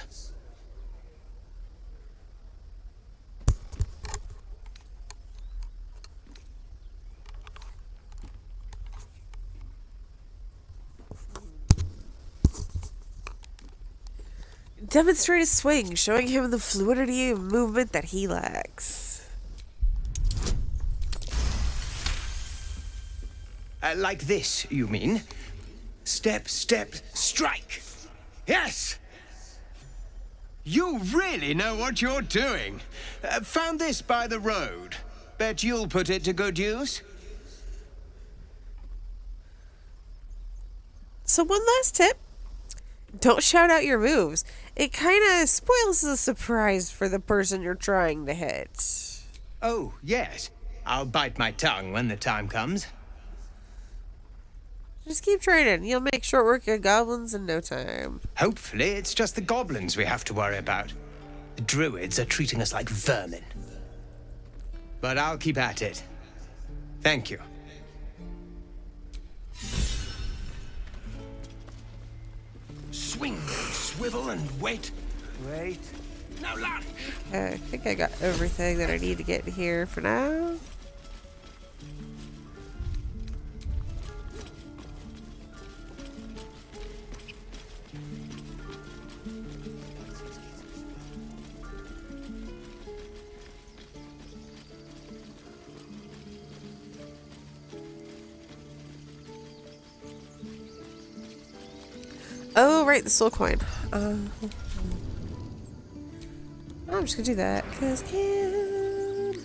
Demonstrate his swing, showing him the fluidity of movement that he lacks. Like this, you mean? Step, step, strike! Yes! You really know what you're doing. Found this by the road. Bet you'll put it to good use. So one last tip. Don't shout out your moves. It kind of spoils the surprise for the person you're trying to hit. Oh, yes. I'll bite my tongue when the time comes. Just keep training. You'll make short work of goblins in no time. Hopefully, it's just the goblins we have to worry about. The druids are treating us like vermin. But I'll keep at it. Thank you. Swing, swivel, and wait. Wait. Now lunge. I think I got everything that I need to get here for now. Oh, right, the soul coin. I'm just gonna do that, because I can.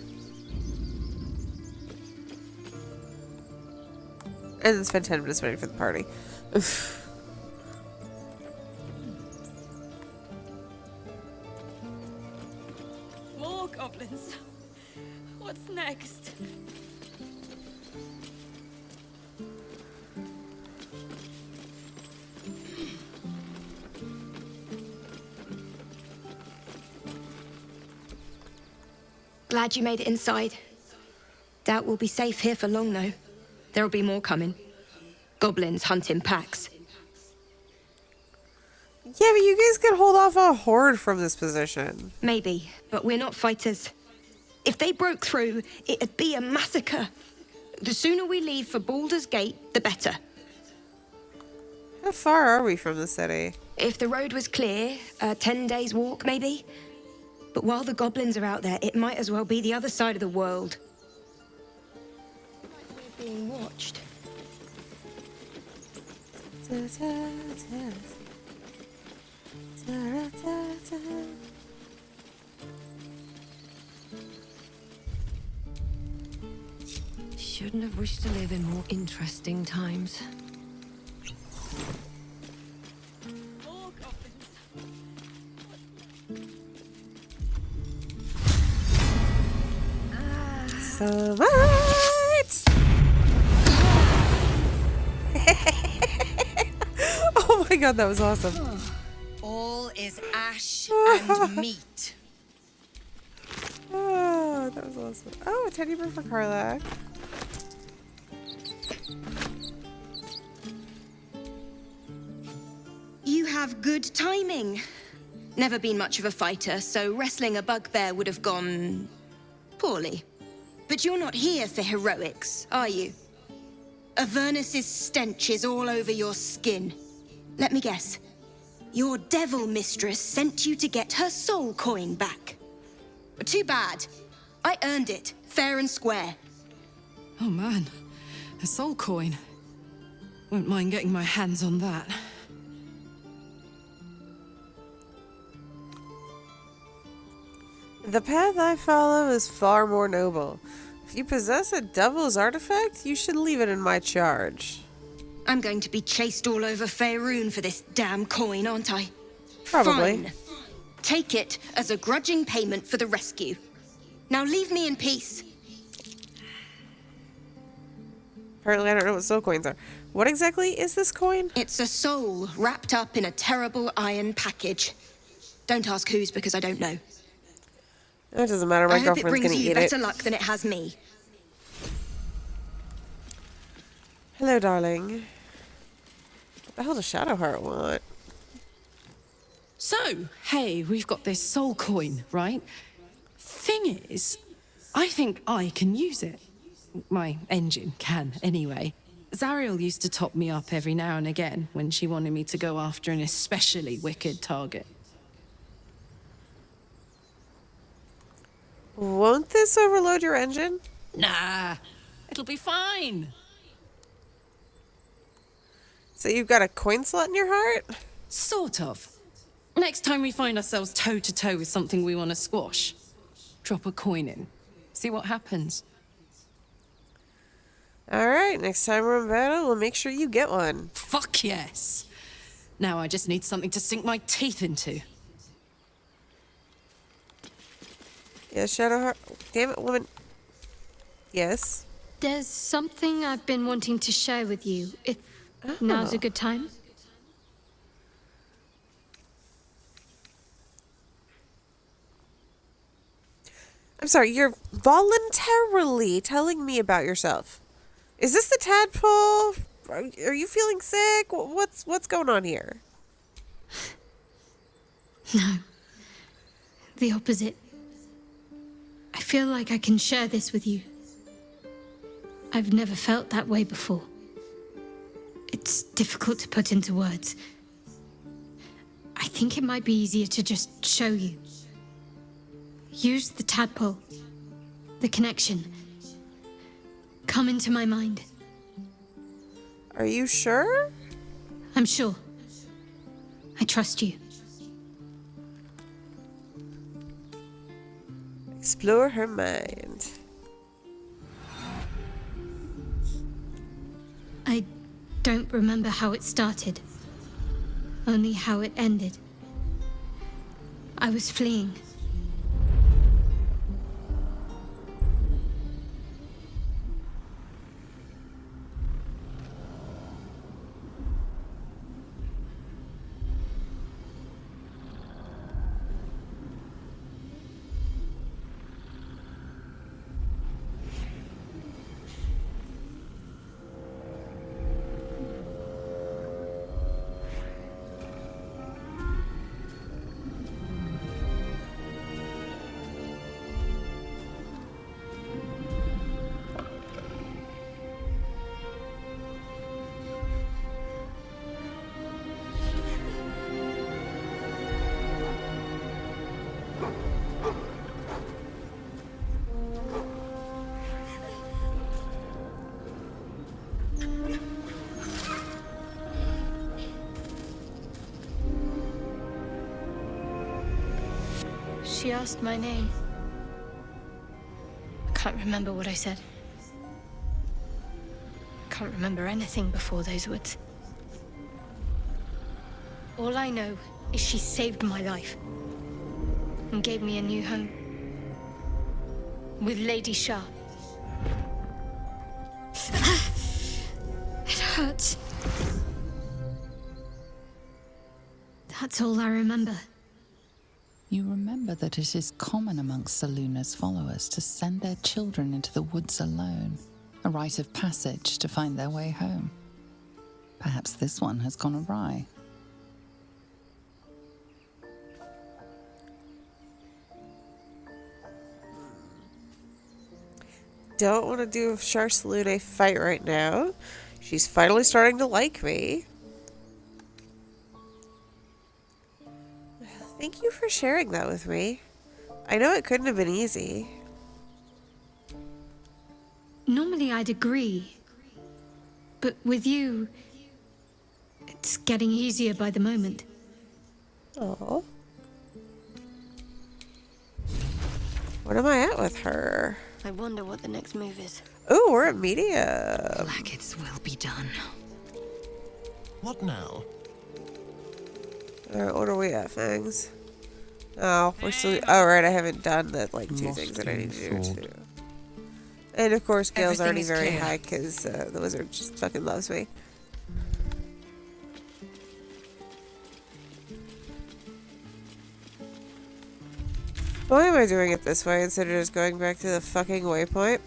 And then spend 10 minutes waiting for the party. Oof. More goblins. What's next? Glad you made it inside. Doubt we'll be safe here for long, though. There'll be more coming. Goblins hunting packs. Yeah, but you guys can hold off a horde from this position. Maybe, but we're not fighters. If they broke through, it'd be a massacre. The sooner we leave for Baldur's Gate, the better. How far are we from the city? If the road was clear, 10 days walk maybe. But while the goblins are out there, it might as well be the other side of the world. We're being watched. Shouldn't have wished to live in more interesting times. So what? Oh my god, that was awesome. All is ash and meat. Oh, that was awesome. Oh, a teddy bear for Karlach. You have good timing. Never been much of a fighter, so wrestling a bugbear would have gone poorly. But you're not here for heroics, are you? Avernus's stench is all over your skin. Let me guess. Your devil mistress sent you to get her soul coin back. Too bad. I earned it, fair and square. Oh man, a soul coin. Wouldn't mind getting my hands on that. The path I follow is far more noble. If you possess a devil's artifact, you should leave it in my charge. I'm going to be chased all over Faerun for this damn coin, aren't I? Probably. Fine. Take it as a grudging payment for the rescue. Now leave me in peace. Apparently I don't know what soul coins are. What exactly is this coin? It's a soul wrapped up in a terrible iron package. Don't ask whose, because I don't know. It doesn't matter, my I hope it girlfriend's brings gonna you eat better it. luck than it has me. Hello, darling. What the hell does Shadowheart want? So, hey, we've got this soul coin, right? Thing is, I think I can use it. My engine can, anyway. Zariel used to top me up every now and again when she wanted me to go after an especially wicked target. Won't this overload your engine? Nah, it'll be fine. So you've got a coin slot in your heart? Sort of. Next time we find ourselves toe-to-toe with something we want to squash, drop a coin in. See what happens. Alright, next time we're in battle, we'll make sure you get one. Fuck yes. Now I just need something to sink my teeth into. Yes, Shadowheart. Damn it, woman. Yes. There's something I've been wanting to share with you, if now's a good time. I'm sorry, you're voluntarily telling me about yourself. Is this the tadpole? Are you feeling sick? What's going on here? No. The opposite. I feel like I can share this with you. I've never felt that way before. It's difficult to put into words. I think it might be easier to just show you. Use the tadpole. The connection. Come into my mind. Are you sure? I'm sure. I trust you. Explore her mind. I don't remember how it started. Only how it ended. I was fleeing. she asked my name. I can't remember what I said. I can't remember anything before those words. All I know is she saved my life and gave me a new home with Lady Shah. It hurts. That's all I remember. You remember that it is common amongst Selune's followers to send their children into the woods alone, a rite of passage to find their way home. Perhaps this one has gone awry. Don't want to do a Selune fight right now. She's finally starting to like me. Thank you for sharing that with me. I know it couldn't have been easy. Normally I'd agree. But with you, it's getting easier by the moment. Oh. What am I at with her? I wonder what the next move is. Oh, we're at medium. Blackets will be done. What now? Alright, what are we at, Fangs? Oh, we're still. Oh, right, I haven't done the two things that I need to do too. And of course, Gale's already very high because the wizard just fucking loves me. Why am I doing it this way instead of just going back to the fucking waypoint?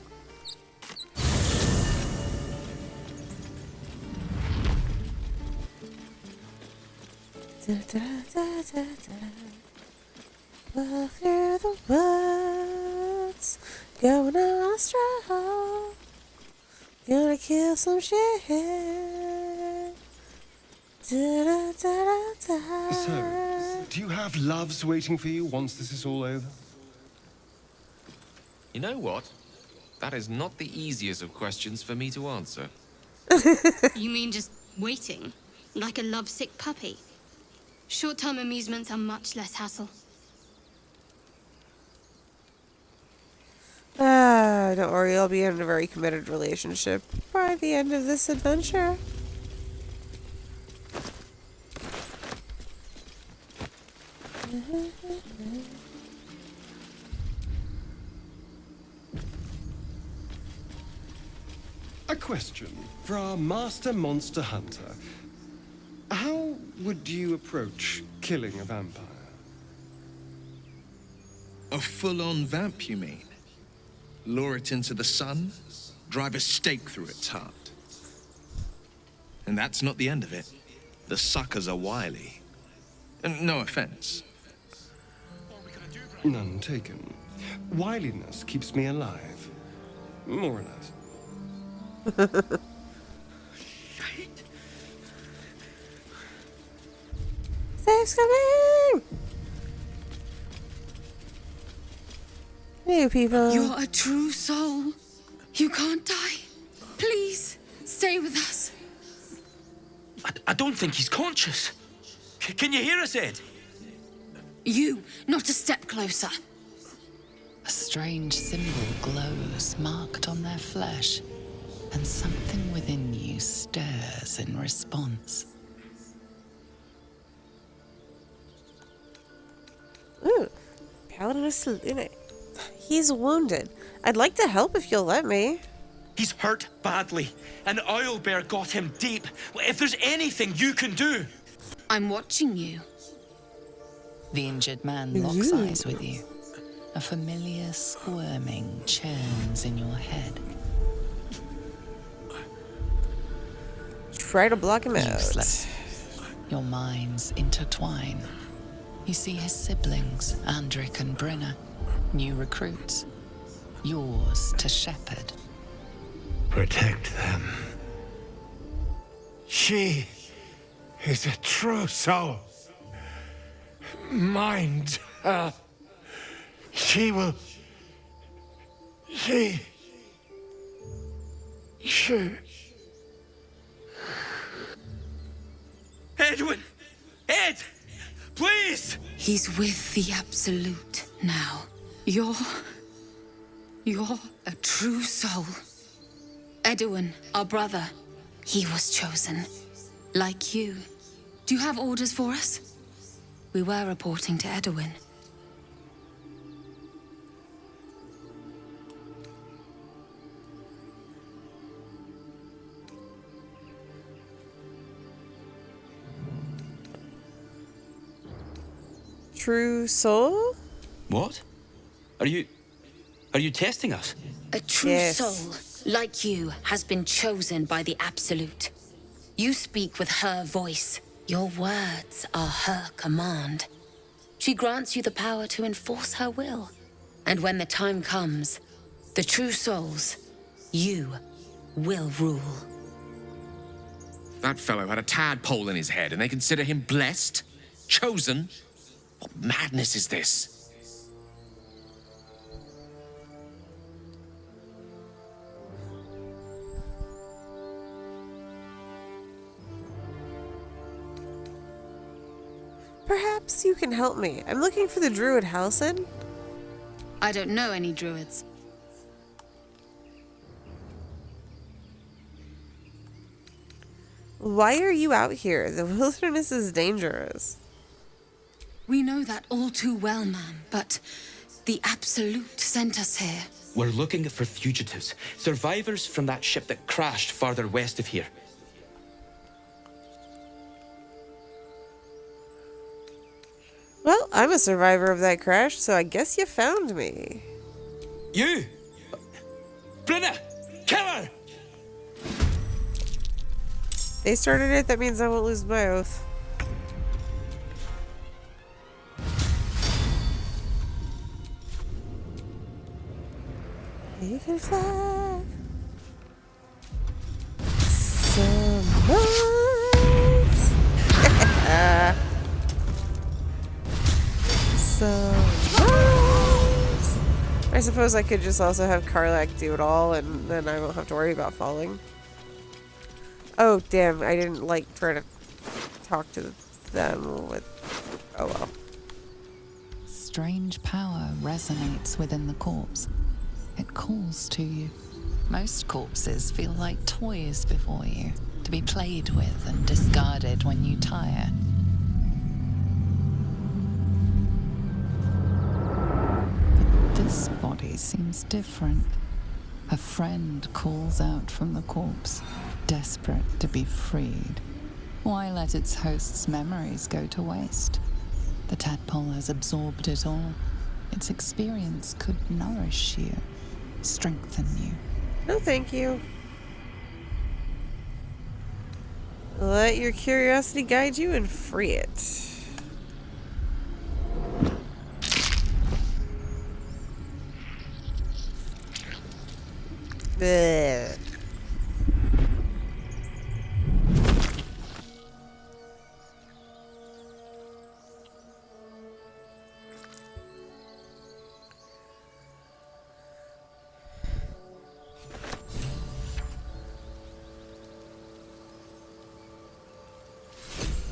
Da, da, da, da, da. Walk through the woods, going on a stroll, gonna kill some shit. Da, da, da, da, da. So, do you have loves waiting for you once this is all over? You know what? That is not the easiest of questions for me to answer. You mean just waiting? Like a lovesick puppy? Short-term amusements are much less hassle. Don't worry, I'll be in a very committed relationship by the end of this adventure. A question for our master monster hunter. How would you approach killing a vampire? A full-on vamp, you mean? Lure it into the sun, drive a stake through its heart. And that's not the end of it. The suckers are wily. And no offense. None taken. Wiliness keeps me alive. More or less. Save's coming! Hey, people. You're a true soul. You can't die. Please, stay with us. I don't think he's conscious. Can you hear us, Ed? You, not a step closer. A strange symbol glows, marked on their flesh, and something within you stirs in response. Ooh, Paladin of Selune. He's wounded. I'd like to help if you'll let me. He's hurt badly. An owlbear got him deep. If there's anything you can do... I'm watching you. The injured man locks eyes with you. A familiar squirming churns in your head. Try to block him out. Useless. Your minds intertwine. You see his siblings, Andric and Brenna, new recruits. Yours to shepherd. Protect them. She is a true soul. Mind her. She will... She... Edwin! Ed! Please! He's with the Absolute. Now, you're a true soul. Edwin, our brother, he was chosen. Like you. Do you have orders for us? We were reporting to Edwin. True soul? What? Are you testing us? A true soul, like you, has been chosen by the Absolute. You speak with her voice. Your words are her command. She grants you the power to enforce her will. And when the time comes, the true souls, you will rule. That fellow had a tadpole in his head, and they consider him blessed? Chosen? What madness is this? Perhaps you can help me. I'm looking for the druid Halsin. I don't know any druids. Why are you out here? The wilderness is dangerous. We know that all too well, ma'am, but the Absolute sent us here. We're looking for fugitives, survivors from that ship that crashed farther west of here. Well, I'm a survivor of that crash, so I guess you found me. You! Brenna! Kill her! They started it, that means I won't lose my oath. You can fly so much. So much. I suppose I could just also have Karlach do it all, and then I won't have to worry about falling. Oh, damn, I didn't, like, try to talk to them with... Oh, well. Strange power resonates within the corpse. It calls to you. Most corpses feel like toys before you, to be played with and discarded when you tire. But this body seems different. A friend calls out from the corpse, desperate to be freed. Why let its host's memories go to waste? The tadpole has absorbed it all. Its experience could nourish you, strengthen you. No, thank you. Let your curiosity guide you and free it. Blech.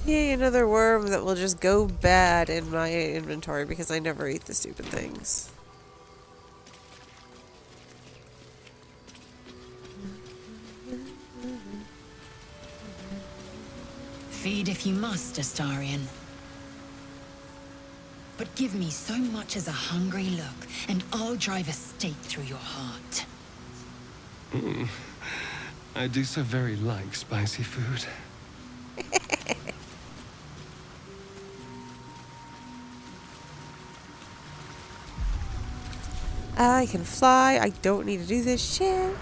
Yay, another worm that will just go bad in my inventory because I never eat the stupid things. Feed if you must, Astarion. But give me so much as a hungry look, and I'll drive a stake through your heart. I do so very like spicy food. I can fly. I don't need to do this shit.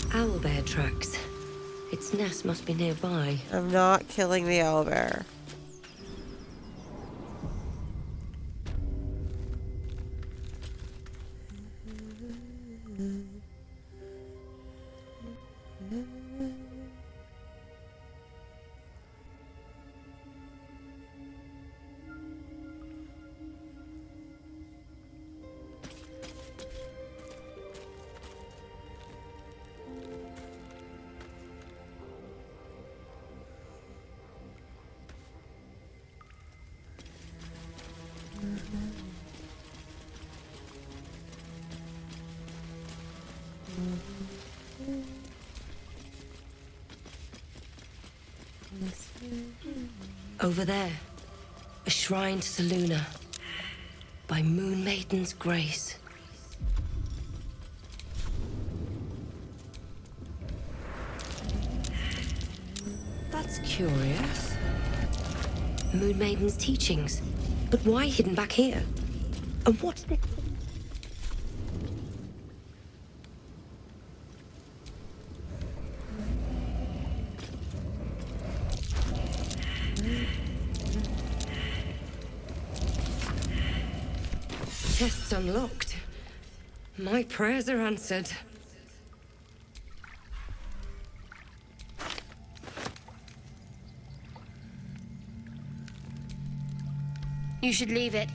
Owlbear tracks. Its nest must be nearby. I'm not killing the owlbear. Over there, a shrine to Selune. By Moon Maiden's grace. That's curious. Moon Maiden's teachings. But why hidden back here? And what's this? Chest's unlocked. My prayers are answered. You should leave it,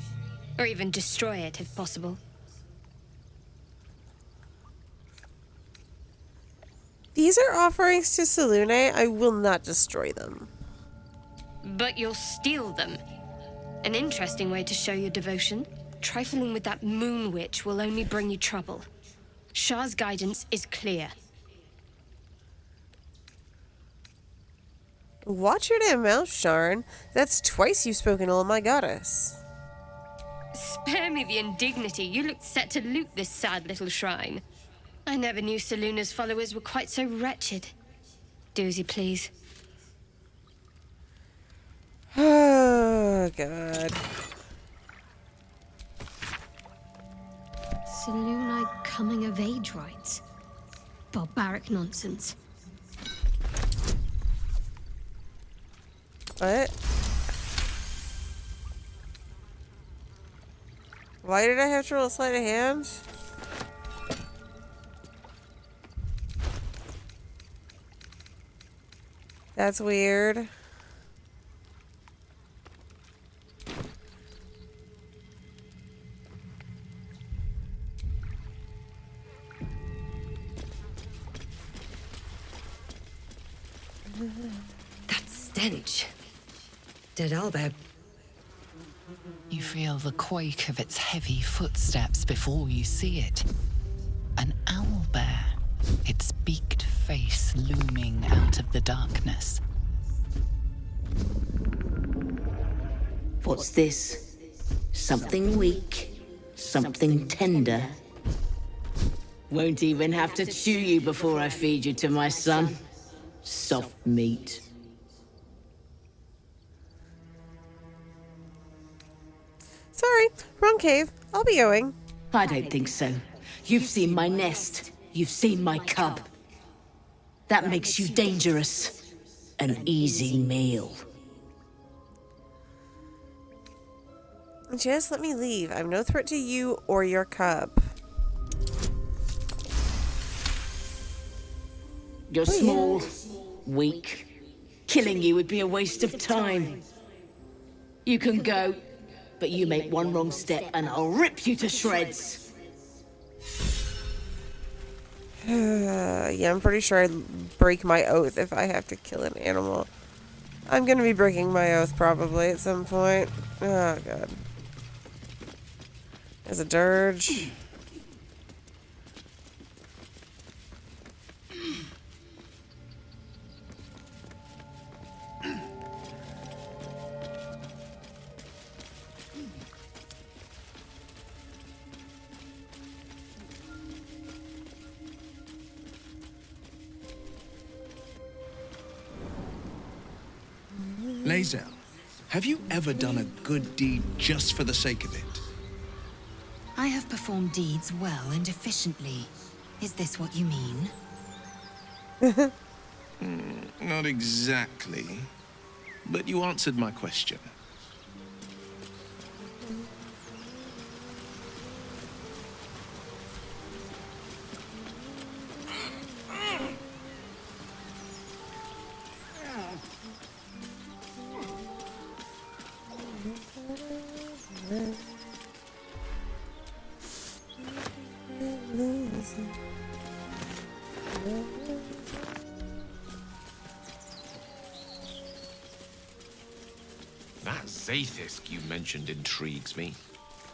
or even destroy it if possible. These are offerings to Selune. I will not destroy them. But you'll steal them. An interesting way to show your devotion. Trifling with that moon witch will only bring you trouble. Shah's guidance is clear. Watch your damn mouth, Sharran. That's twice you've spoken ill of my goddess. Spare me the indignity. You looked set to loot this sad little shrine. I never knew Selune's followers were quite so wretched. Do as you please. Oh, God. Selune coming of age rites. Barbaric nonsense. What? Why did I have to roll sleight of hand? That's weird. That stench. Dead owlbear. You feel the quake of its heavy footsteps before you see it. An owlbear, its beaked face looming out of the darkness. What's this? Something weak, something tender. Won't even have to chew you before I feed you to my son. Soft meat. Sorry, wrong cave. I'll be going. I don't think so. You've seen my nest. You've seen my cub. That makes you dangerous. An easy meal. Just let me leave. I'm no threat to you or your cub. You're small, weak. Killing you would be a waste of time. You can go, but you make one wrong step and I'll rip you to shreds. Yeah, I'm pretty sure I'd break my oath if I have to kill an animal. I'm gonna be breaking my oath probably at some point. Oh, God. There's a dirge. Lae'zel, have you ever done a good deed just for the sake of it? I have performed deeds well and efficiently. Is this what you mean? Not exactly, but you answered my question. That Zaithisk you mentioned intrigues me.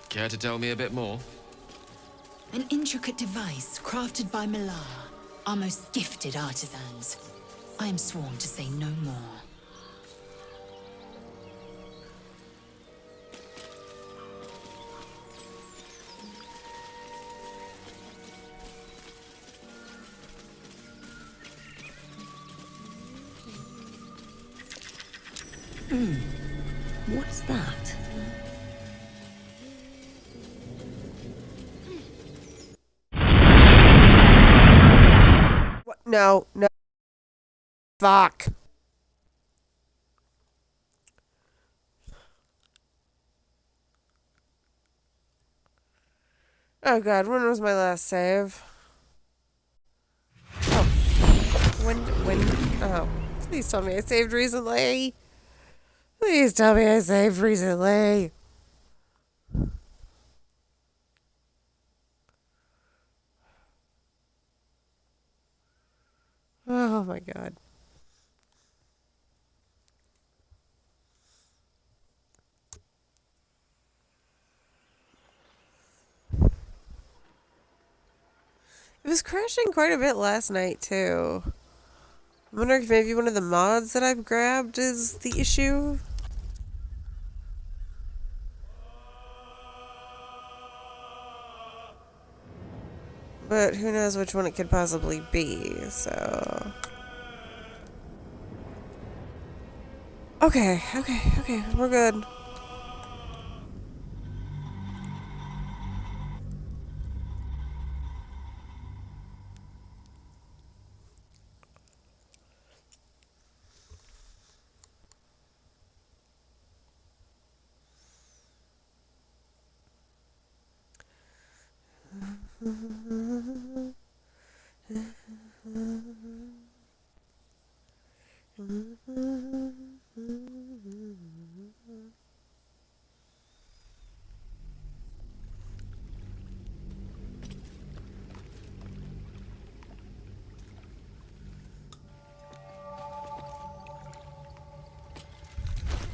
Care to tell me a bit more? An intricate device crafted by Malar, our most gifted artisans. I am sworn to say no more. What's that? What? No, no. Fuck. Oh god, when was my last save? Oh. When, oh. Please tell me I saved recently. Please tell me I saved recently. Oh my god. It was crashing quite a bit last night, too. I'm wondering if maybe one of the mods that I've grabbed is the issue. But who knows which one it could possibly be, so... Okay, we're good.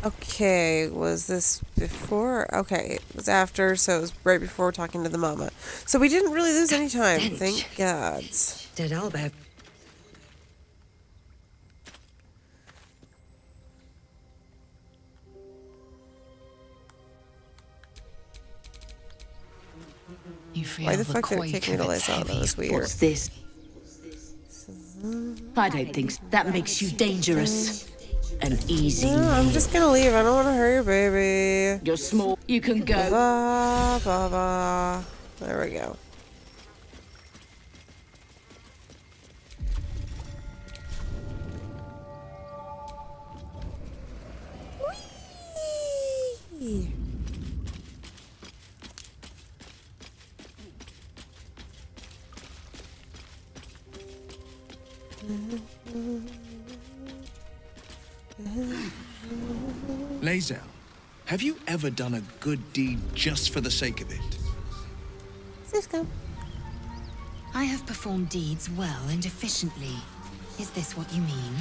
Okay, was this before? Okay, it was after, so it was right before talking to the mama. So we didn't really lose any time, thank God. Dead owlbear. You feel Why the fuck did it quake take me to of lay its out? That heavy. was weird. What's this? I don't think so. That makes you dangerous and easy. No, I'm just gonna leave. I don't want to hurt your baby. You're small. You can go. Ba, ba, ba. There we go. Whee! Lae'zel, have you ever done a good deed just for the sake of it? Cisco. I have performed deeds well and efficiently. Is this what you mean?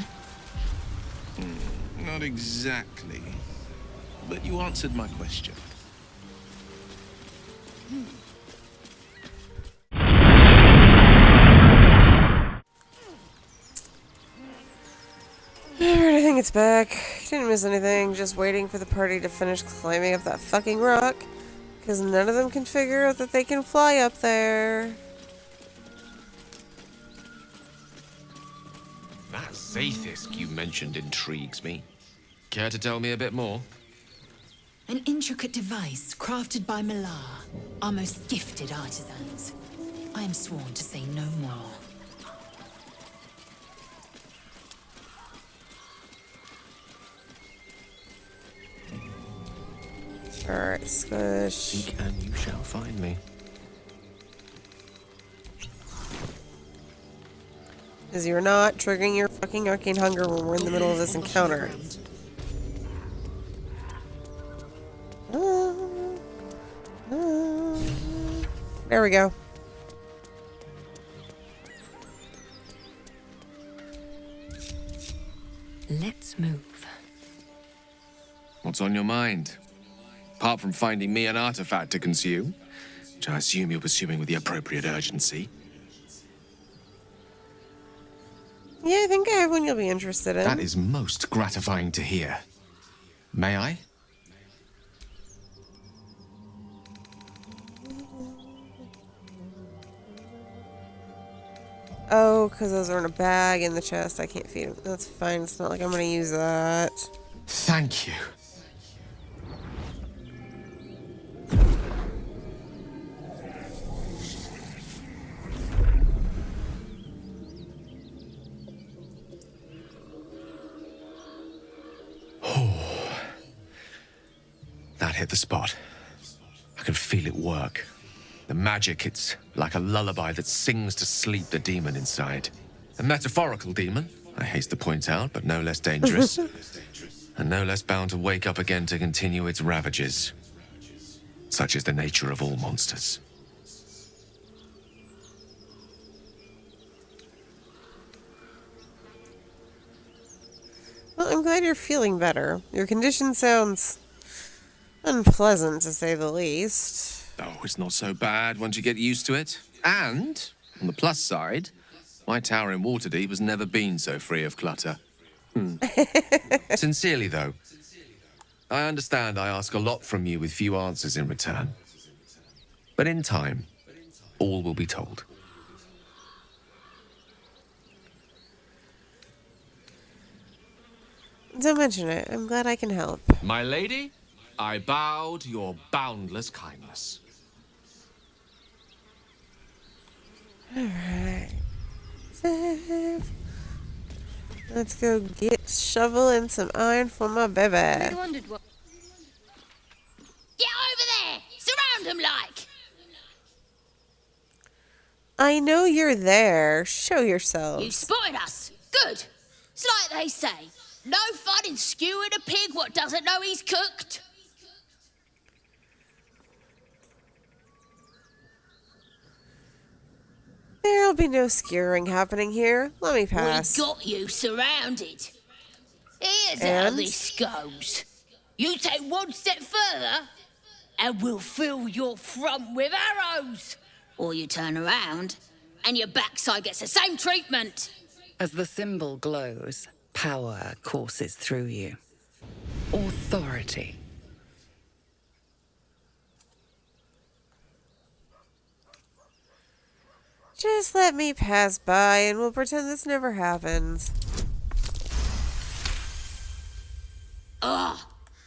Not exactly. But you answered my question. Alright, I think it's back. Didn't miss anything, just waiting for the party to finish climbing up that fucking rock. Because none of them can figure out that they can fly up there. That Zaithisk you mentioned intrigues me. Care to tell me a bit more? An intricate device crafted by Malar, our most gifted artisans. I am sworn to say no more. Alright, squish. Seek and you shall find me. Because you're not triggering your fucking arcane hunger when we're in the middle of this encounter. There we go. Let's move. What's on your mind? Apart from finding me an artifact to consume, which I assume you're pursuing with the appropriate urgency. Yeah, I think I have one you'll be interested in. That is most gratifying to hear. May I? Oh, because those are in a bag in the chest. I can't feed them. That's fine. It's not like I'm going to use that. Thank you. That hit the spot. I can feel it work. The magic, it's like a lullaby that sings to sleep the demon inside. A metaphorical demon, I haste to point out, but no less dangerous. And no less bound to wake up again to continue its ravages. Such is the nature of all monsters. Well, I'm glad you're feeling better. Your condition sounds unpleasant, to say the least. Oh, it's not so bad once you get used to it. And, on the plus side, my tower in Waterdeep has never been so free of clutter. Sincerely, though, I understand I ask a lot from you with few answers in return. But in time, all will be told. Don't mention it. I'm glad I can help. My lady, I bow to your boundless kindness. Alright. Let's go get shovel and some iron for my baby. Get over there! Surround him like! I know you're there. Show yourself. You spotted us. Good. It's like they say. No fun in skewing a pig what doesn't know he's cooked. There'll be no skewering happening here. Let me pass. We got you surrounded. Here's how this goes. You take one step further, and we'll fill your front with arrows. Or you turn around, and your backside gets the same treatment. As the symbol glows, power courses through you. Authority. Just let me pass by and we'll pretend this never happens.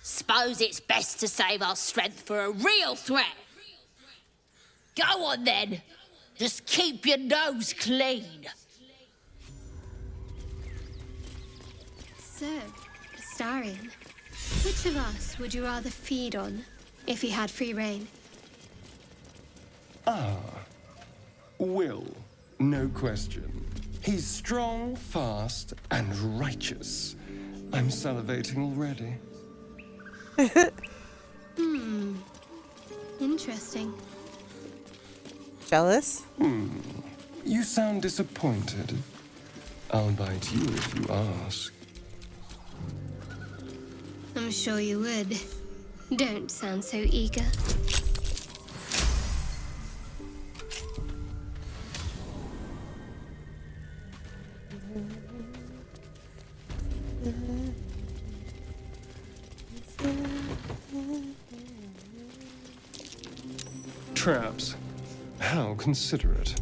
Suppose it's best to save our strength for a real threat. Go on then. Just keep your nose clean. So, Astarion, which of us would you rather feed on if he had free reign? Will, no question. He's strong, fast, and righteous. I'm salivating already. Interesting. Jealous? You sound disappointed. I'll bite you if you ask. I'm sure you would. Don't sound so eager. Traps. How considerate.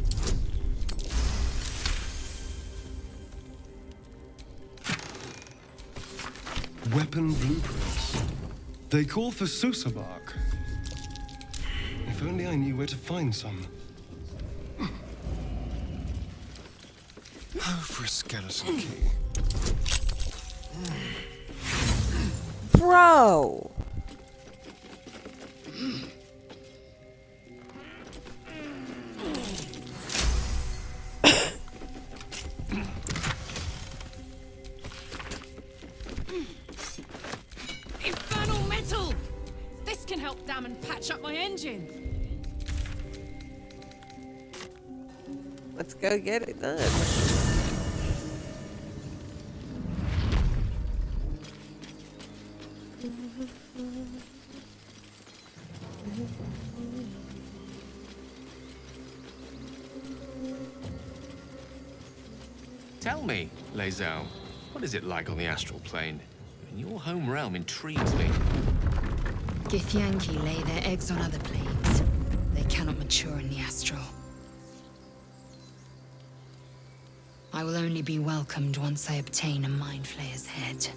Weapon blueprints. They call for Susa bark. If only I knew where to find some. Oh, for a skeleton key. Bro! Infernal metal! This can help Dammon patch up my engine. Let's go get it done. Tell me, Lae'zel, what is it like on the astral plane? Your home realm intrigues me. Githyanki lay their eggs on other planes. They cannot mature in the astral. I will only be welcomed once I obtain a Mind Flayer's head.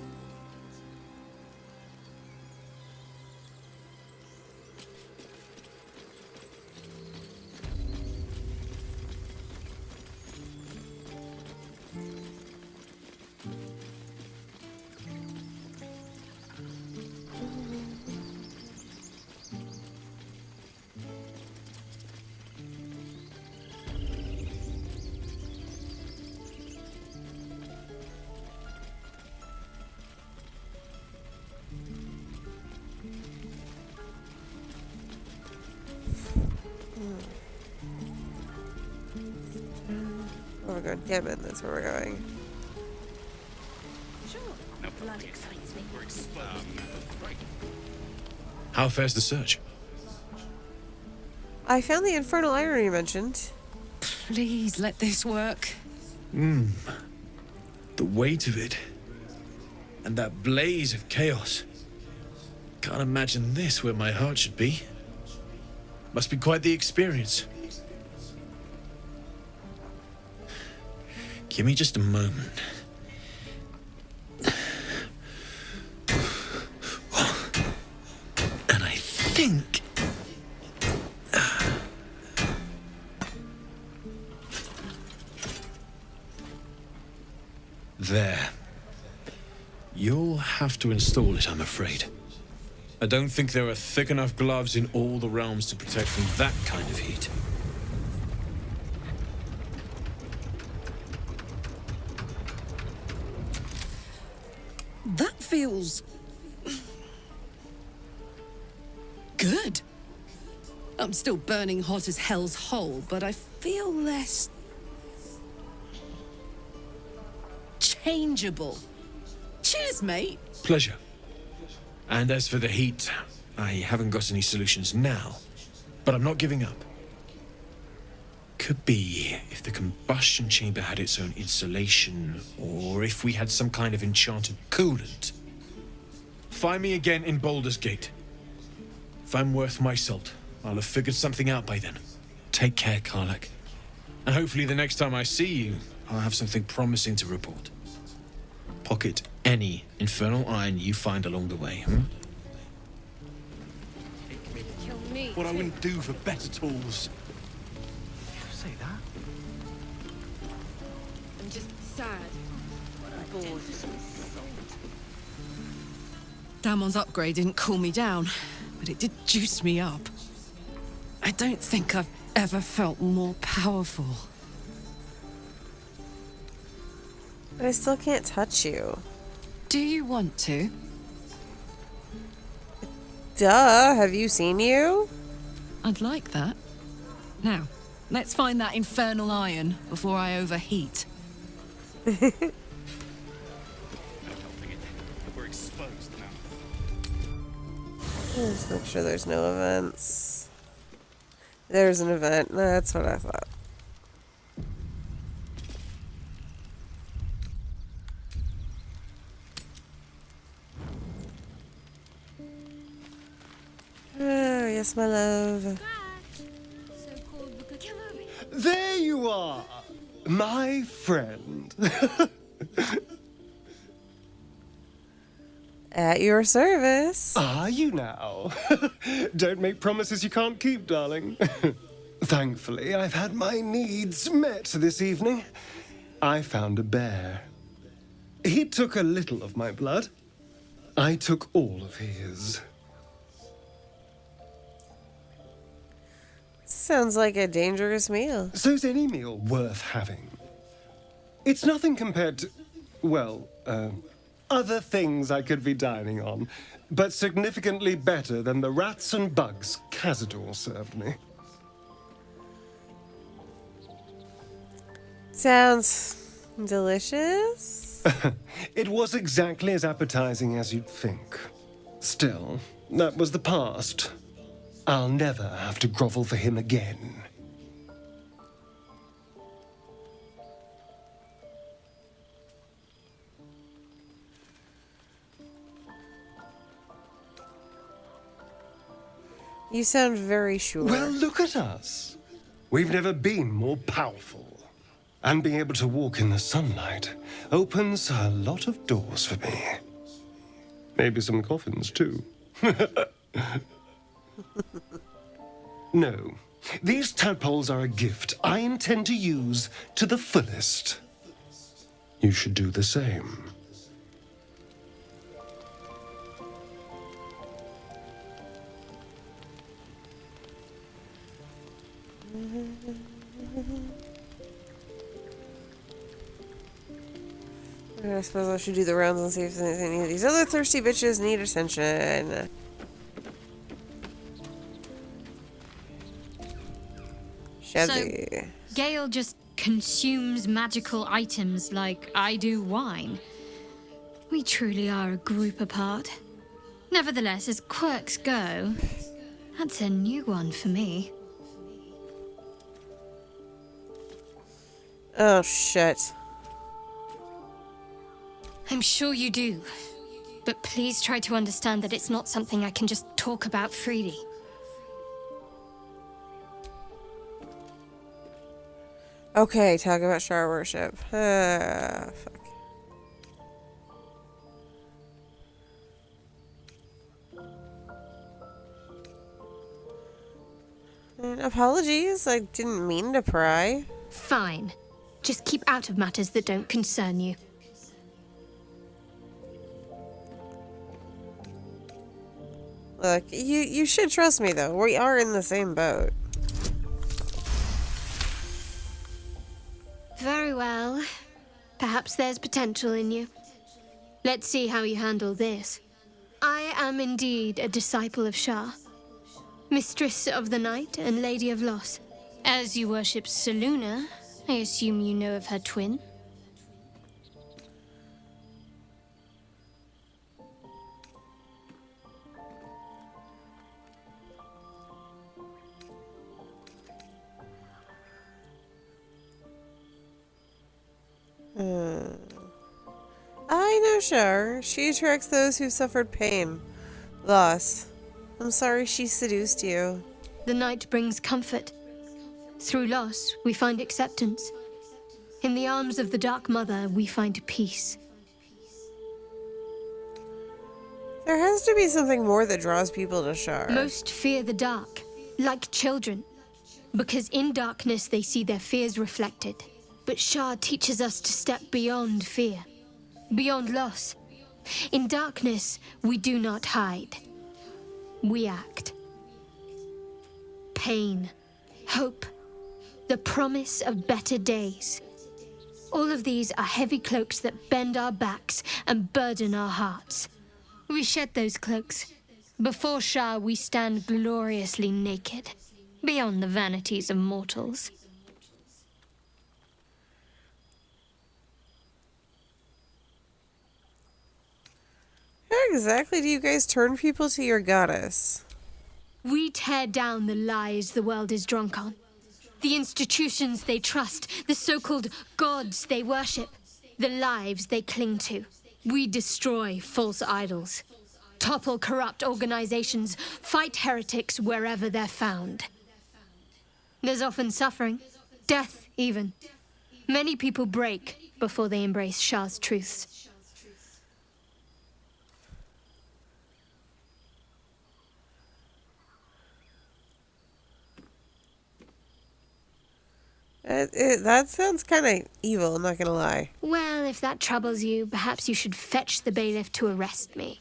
Dammon, that's where we're going. How fares the search? I found the infernal iron you mentioned. Please let this work. The weight of it. And that blaze of chaos. Can't imagine this where my heart should be. Must be quite the experience. Give me just a moment. And I think... There. You'll have to install it, I'm afraid. I don't think there are thick enough gloves in all the realms to protect from that kind of heat. That feels... good. I'm still burning hot as hell's hole, but I feel less... changeable. Cheers, mate. Pleasure. And as for the heat, I haven't got any solutions now, but I'm not giving up. Could be if the combustion chamber had its own insulation, or if we had some kind of enchanted coolant. Find me again in Baldur's Gate. If I'm worth my salt, I'll have figured something out by then. Take care, Karlach. And hopefully the next time I see you, I'll have something promising to report. Pocket any infernal iron you find along the way, Kill me. What I wouldn't do for better tools. Say that? I'm just sad. I'm bored. Dammon's upgrade didn't cool me down, but it did juice me up. I don't think I've ever felt more powerful. But I still can't touch you. Do you want to? Duh, have you seen you? I'd like that. Now, let's find that infernal iron before I overheat. We're exposed now. Let's make sure there's no events. There's an event. That's what I thought. Oh, yes, my love. There you are, my friend. At your service. Are you now? Don't make promises you can't keep, darling. Thankfully, I've had my needs met this evening. I found a bear. He took a little of my blood. I took all of his. Sounds like a dangerous meal. So's any meal worth having. It's nothing compared to, well, other things I could be dining on, but significantly better than the rats and bugs Cazador served me. Sounds delicious. It was exactly as appetizing as you'd think. Still, that was the past. I'll never have to grovel for him again. You sound very sure. Well, look at us. We've never been more powerful. And being able to walk in the sunlight opens a lot of doors for me. Maybe some coffins, too. No. These tadpoles are a gift I intend to use to the fullest. You should do the same. I suppose I should do the rounds and see if any of these other thirsty bitches need attention. Shazzy. So, Gale just consumes magical items like I do wine. We truly are a group apart. Nevertheless, as quirks go, that's a new one for me. Oh, shit. I'm sure you do. But please try to understand that it's not something I can just talk about freely. Okay, talk about Shar worship. Fuck. Apologies, I didn't mean to pry. Fine. Just keep out of matters that don't concern you. Look, you should trust me, though. We are in the same boat. Very well. Perhaps there's potential in you. Let's see how you handle this. I am indeed a disciple of Shar, Mistress of the Night and Lady of Loss. As you worship Selune, I assume you know of her twin. I know Shar. She attracts those who suffered pain, loss. I'm sorry she seduced you. The night brings comfort. Through loss, we find acceptance. In the arms of the Dark Mother, we find peace. There has to be something more that draws people to Shar. Most fear the dark, like children, because in darkness they see their fears reflected. But Shar teaches us to step beyond fear, beyond loss. In darkness, we do not hide. We act. Pain, hope, the promise of better days. All of these are heavy cloaks that bend our backs and burden our hearts. We shed those cloaks. Before Shar, we stand gloriously naked, beyond the vanities of mortals. How exactly do you guys turn people to your goddess? We tear down the lies the world is drunk on. The institutions they trust, the so-called gods they worship, the lives they cling to. We destroy false idols, topple corrupt organizations, fight heretics wherever they're found. There's often suffering, death even. Many people break before they embrace Shar's truths. That sounds kind of evil, I'm not gonna lie. Well, if that troubles you, perhaps you should fetch the bailiff to arrest me.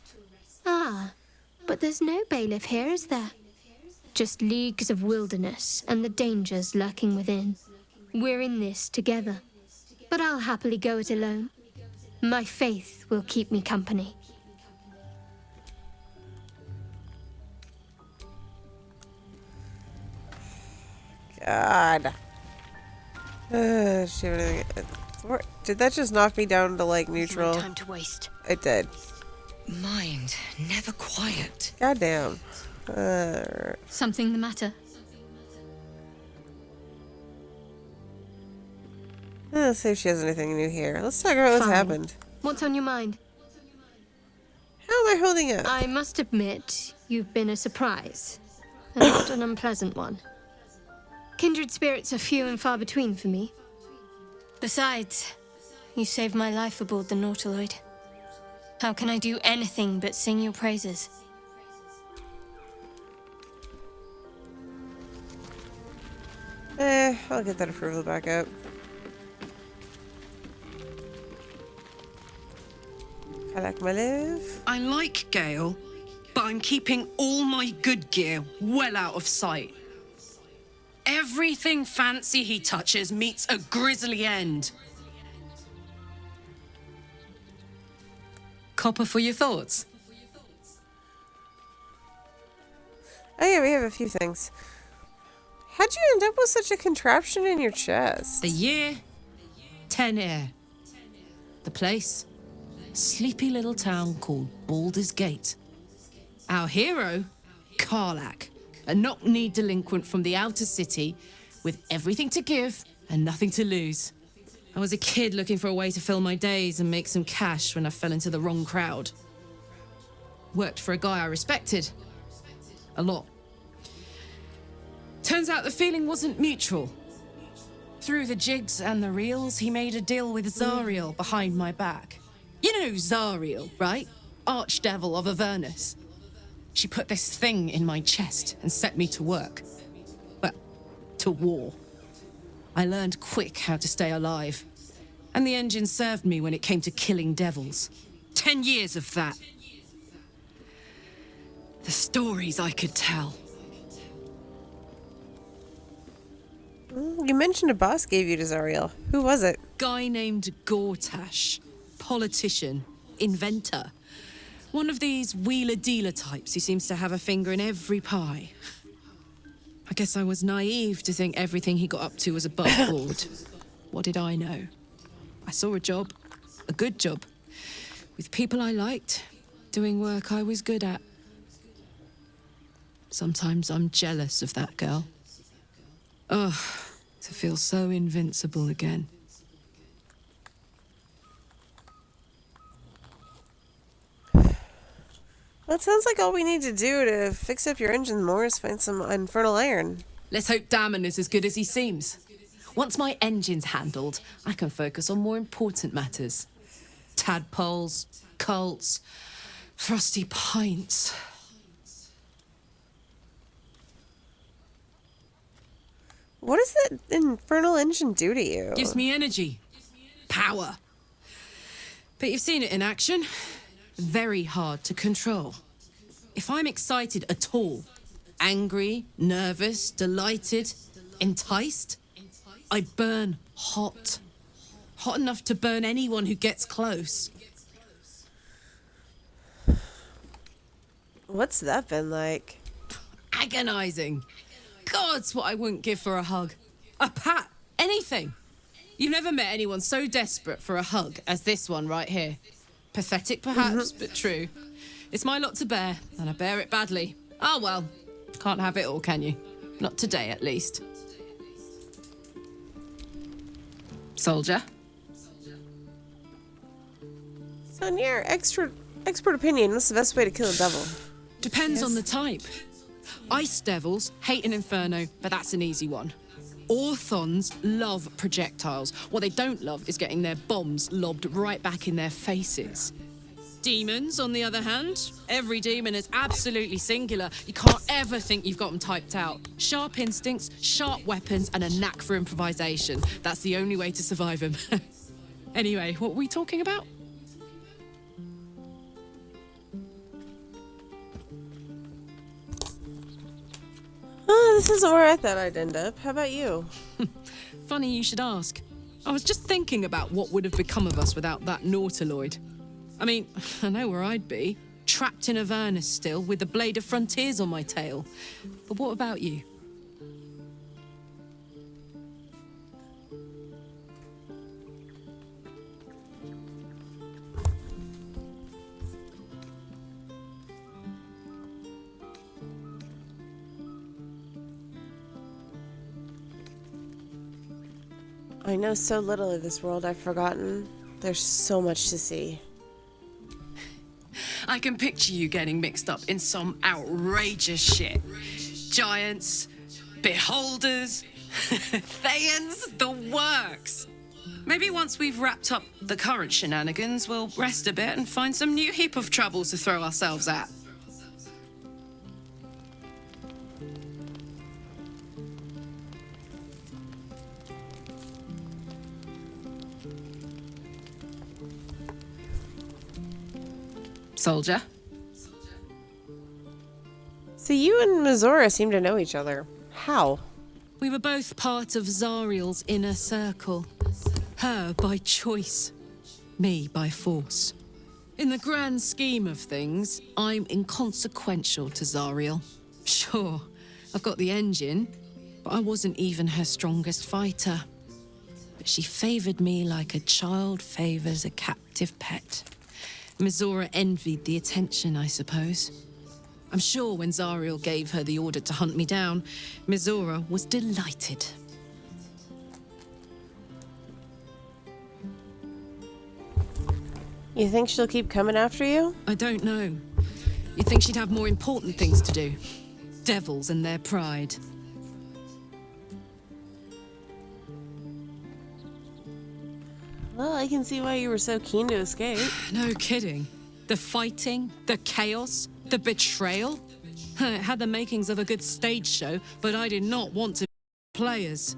Ah, but there's no bailiff here, is there? Just leagues of wilderness and the dangers lurking within. We're in this together, but I'll happily go it alone. My faith will keep me company. God. Shit, did that just knock me down to like neutral? No time to waste. It did. Mind never quiet. Goddamn. Something the matter? Let's see if she has anything new here. Let's talk about what's Fine. happened. What's on your mind? How am I holding up? I must admit, you've been a surprise. And not an unpleasant one. Kindred spirits are few and far between for me. Besides, you saved my life aboard the Nautiloid. How can I do anything but sing your praises? I'll get that approval back up. Karlach, my love. I like Gale, but I'm keeping all my good gear well out of sight. Everything fancy he touches meets a grisly end. Copper for your thoughts? Oh yeah, we have a few things. How'd you end up with such a contraption in your chest? The year, 10 air. The place, sleepy little town called Baldur's Gate. Our hero, Karlach, a knock-kneed delinquent from the outer city with everything to give and nothing to lose. I was a kid looking for a way to fill my days and make some cash when I fell into the wrong crowd. Worked for a guy I respected. A lot. Turns out the feeling wasn't mutual. Through the jigs and the reels, he made a deal with Zariel behind my back. You know Zariel, right? Archdevil of Avernus. She put this thing in my chest and set me to work. Well, to war. I learned quick how to stay alive. And the engine served me when it came to killing devils. 10 years of that. The stories I could tell. You mentioned a boss gave you to Zariel. Who was it? Guy named Gortash. Politician. Inventor. One of these wheeler-dealer types who seems to have a finger in every pie. I guess I was naive to think everything he got up to was above board. What did I know? I saw a job. A good job. With people I liked. Doing work I was good at. Sometimes I'm jealous of that girl. Ugh, to feel so invincible again. Well, it sounds like all we need to do to fix up your engine more is find some infernal iron. Let's hope Dammon is as good as he seems. Once my engine's handled, I can focus on more important matters. Tadpoles, cults, frosty pints. What does that infernal engine do to you? Gives me energy. Power. But you've seen it in action. Very hard to control. If I'm excited at all, angry, nervous, delighted, enticed, I burn hot. Hot enough to burn anyone who gets close. What's that been like? Agonizing. God's what I wouldn't give for a hug. A pat. Anything. You've never met anyone so desperate for a hug as this one right here. Pathetic, perhaps, but true. It's my lot to bear, and I bear it badly. Oh, well. Can't have it all, can you? Not today, at least. Soldier? So in your expert opinion, what's the best way to kill a devil? Depends on the type. Ice devils hate an inferno, but that's an easy one. Orthons love projectiles. What they don't love is getting their bombs lobbed right back in their faces. Demons, on the other hand, every demon is absolutely singular. You can't ever think you've got them typed out. Sharp instincts, sharp weapons, and a knack for improvisation. That's the only way to survive them. Anyway, what were we talking about? Oh, this isn't where I thought I'd end up. How about you? Funny you should ask. I was just thinking about what would have become of us without that nautiloid. I mean, I know where I'd be. Trapped in Avernus still, with the blade of frontiers on my tail. But what about you? I know so little of this world I've forgotten. There's so much to see. I can picture you getting mixed up in some outrageous shit. Giants, beholders, Thayans, the works. Maybe once we've wrapped up the current shenanigans, we'll rest a bit and find some new heap of troubles to throw ourselves at. Soldier? So you and Mizora seem to know each other. How? We were both part of Zariel's inner circle. Her by choice, me by force. In the grand scheme of things, I'm inconsequential to Zariel. Sure, I've got the engine, but I wasn't even her strongest fighter. But she favored me like a child favors a captive pet. Mizora envied the attention, I suppose. I'm sure when Zariel gave her the order to hunt me down, Mizora was delighted. You think she'll keep coming after you? I don't know. You'd think she'd have more important things to do. Devils and their pride. Well, I can see why you were so keen to escape. No kidding. The fighting, the chaos, the betrayal. It had the makings of a good stage show, but I did not want to be players.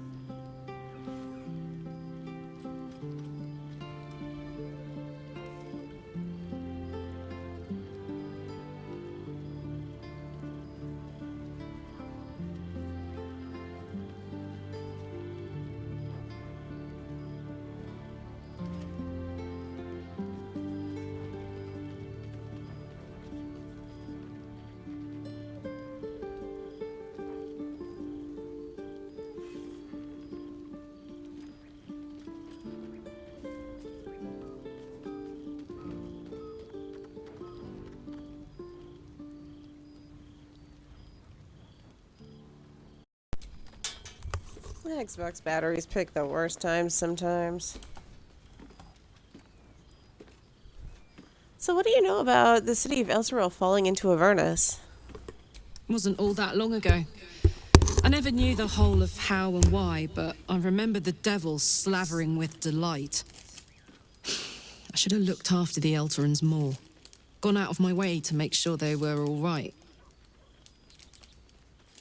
Xbox batteries pick the worst times sometimes. So what do you know about the city of Elturel falling into Avernus? Wasn't all that long ago. I never knew the whole of how and why, but I remember the devils slavering with delight. I should have looked after the Elturans more. Gone out of my way to make sure they were all right.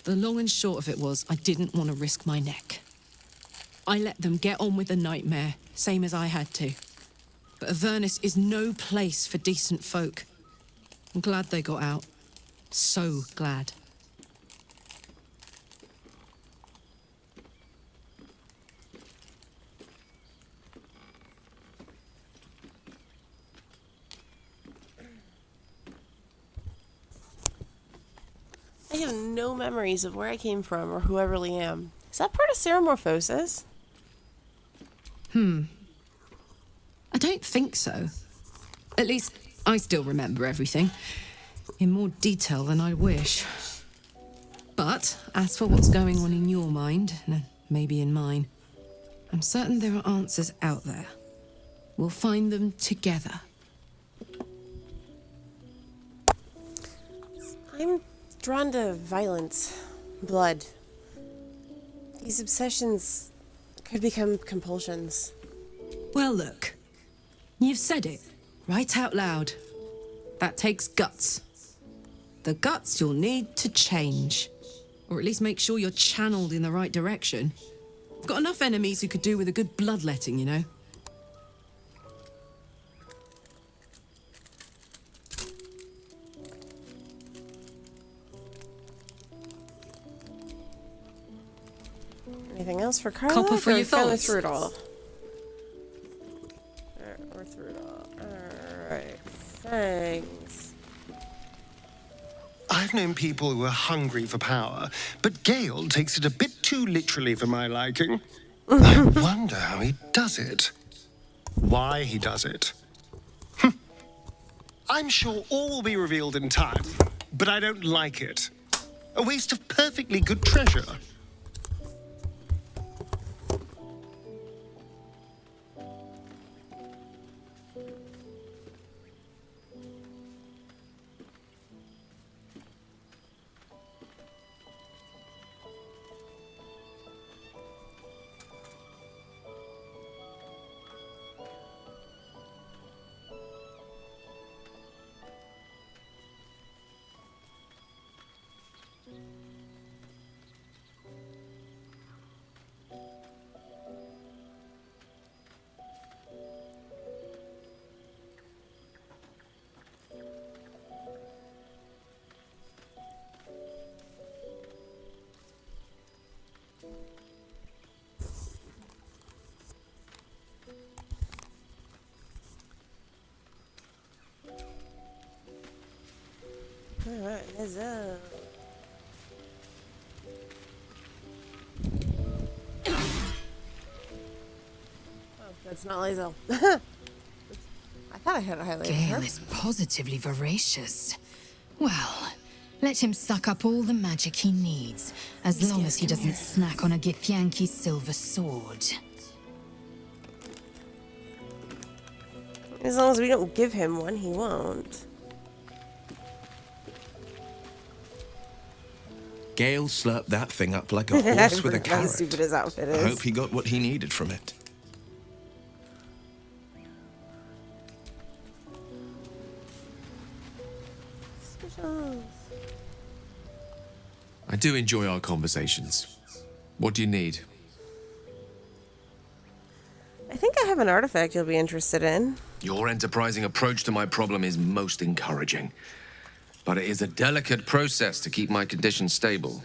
The long and short of it was, I didn't want to risk my neck. I let them get on with the nightmare, same as I had to. But Avernus is no place for decent folk. I'm glad they got out. So glad. I have no memories of where I came from or who I really am. Is that part of Ceramorphosis? I don't think so. At least, I still remember everything. In more detail than I wish. But, as for what's going on in your mind, and maybe in mine, I'm certain there are answers out there. We'll find them together. I'm drawn to violence, blood. These obsessions could become compulsions. Well, look. You've said it, right out loud. That takes guts. The guts you'll need to change. Or at least make sure you're channeled in the right direction. I've got enough enemies who could do with a good bloodletting, you know? Anything else for Karlach? Copper for your thoughts. Through it all. We're through it all. Alright. Thanks. I've known people who are hungry for power, but Gale takes it a bit too literally for my liking. I wonder how he does it. Why he does it. I'm sure all will be revealed in time, but I don't like it. A waste of perfectly good treasure. Alright, let's go. It's not Lae'zel. I thought I had highlighted Gale her. is positively voracious. Well, let him suck up all the magic he needs, as long as he doesn't snack on a Githyanki's silver sword. As long as we don't give him one, he won't. Gale slurped that thing up like a horse with a I forgot how carrot. stupid his outfit is. I hope he got what he needed from it. I do enjoy our conversations. What do you need? I think I have an artifact you'll be interested in. Your enterprising approach to my problem is most encouraging. But it is a delicate process to keep my condition stable.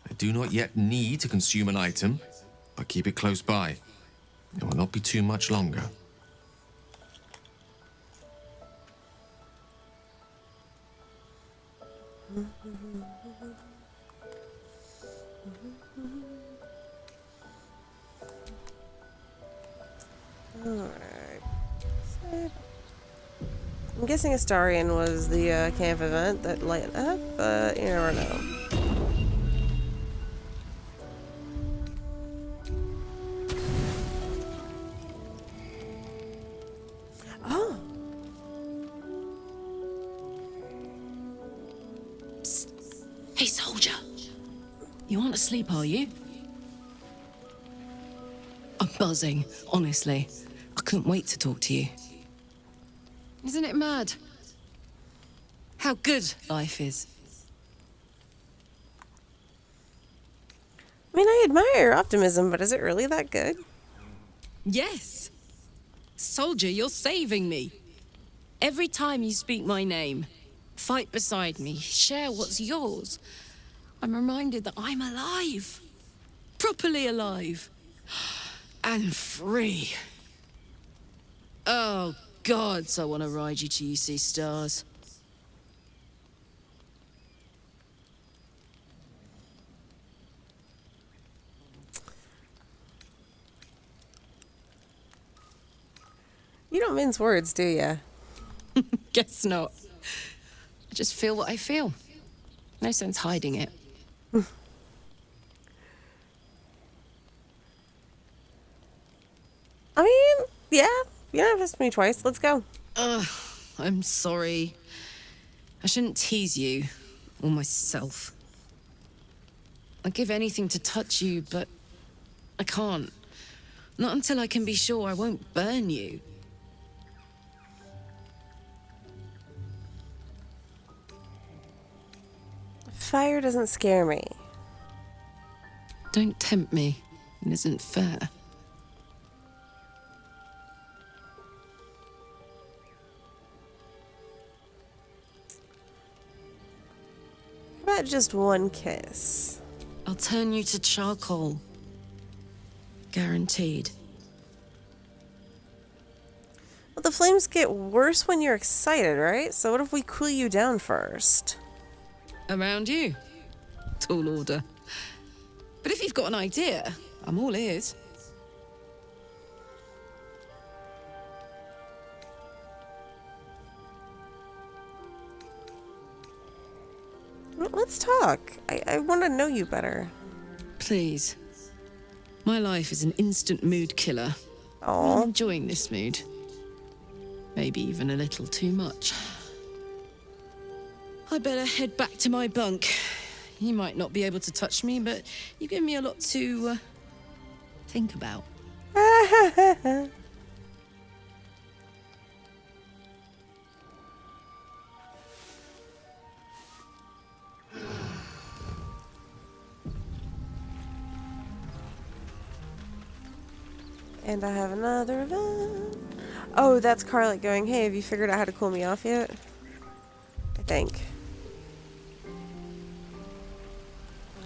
I do not yet need to consume an item, but keep it close by. It will not be too much longer. Alright. I'm guessing Astarion was the camp event that lit up, but you never know. Oh! Psst. Hey, soldier. You aren't asleep, are you? I'm buzzing, honestly. I couldn't wait to talk to you. Isn't it mad? How good life is. I mean, I admire your optimism, but is it really that good? Yes. Soldier, you're saving me. Every time you speak my name, fight beside me, share what's yours, I'm reminded that I'm alive. Properly alive. And free. Oh, gods, I want to ride you till you see stars. You don't mince words, do ya? Guess not. I just feel what I feel. No sense hiding it. I mean, yeah. You don't have to ask me twice. Let's go. Ugh, I'm sorry. I shouldn't tease you, or myself. I'd give anything to touch you, but I can't. Not until I can be sure I won't burn you. Fire doesn't scare me. Don't tempt me. It isn't fair. How about just one kiss? I'll turn you to charcoal. Guaranteed. Well, the flames get worse when you're excited, right? So what if we cool you down first? Around you. Tall order. But if you've got an idea, I'm all ears. Well, let's talk. I want to know you better. Please. My life is an instant mood killer. Aww. I'm enjoying this mood. Maybe even a little too much. I better head back to my bunk. You might not be able to touch me, but you give me a lot to think about. And I have another event. Oh, that's Karlach going, hey, have you figured out how to cool me off yet? I think. I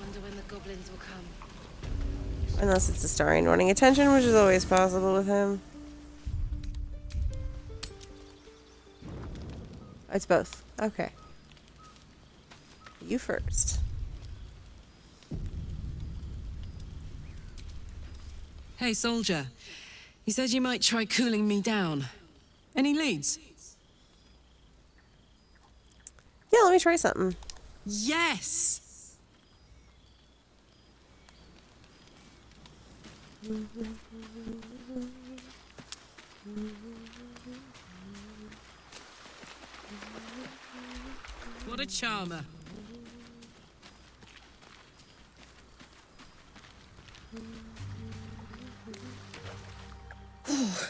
wonder when the goblins will come. Unless it's Astarion wanting attention, which is always possible with him. It's both. Okay. You first. Hey, soldier. He said you might try cooling me down. Any leads? Yeah, let me try something. Yes! What a charmer. Oh,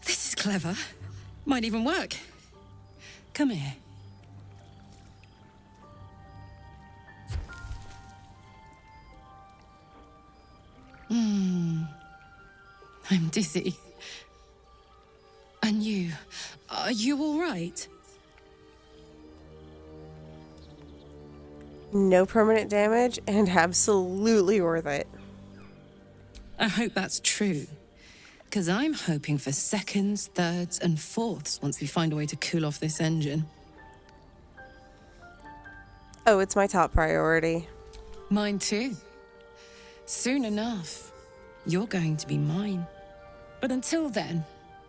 this is clever. Might even work. Come here. I'm dizzy. And you? Are you all right? No permanent damage and absolutely worth it. I hope that's true. Because I'm hoping for seconds, thirds, and fourths once we find a way to cool off this engine. Oh, it's my top priority. Mine too. Soon enough, you're going to be mine. But until then,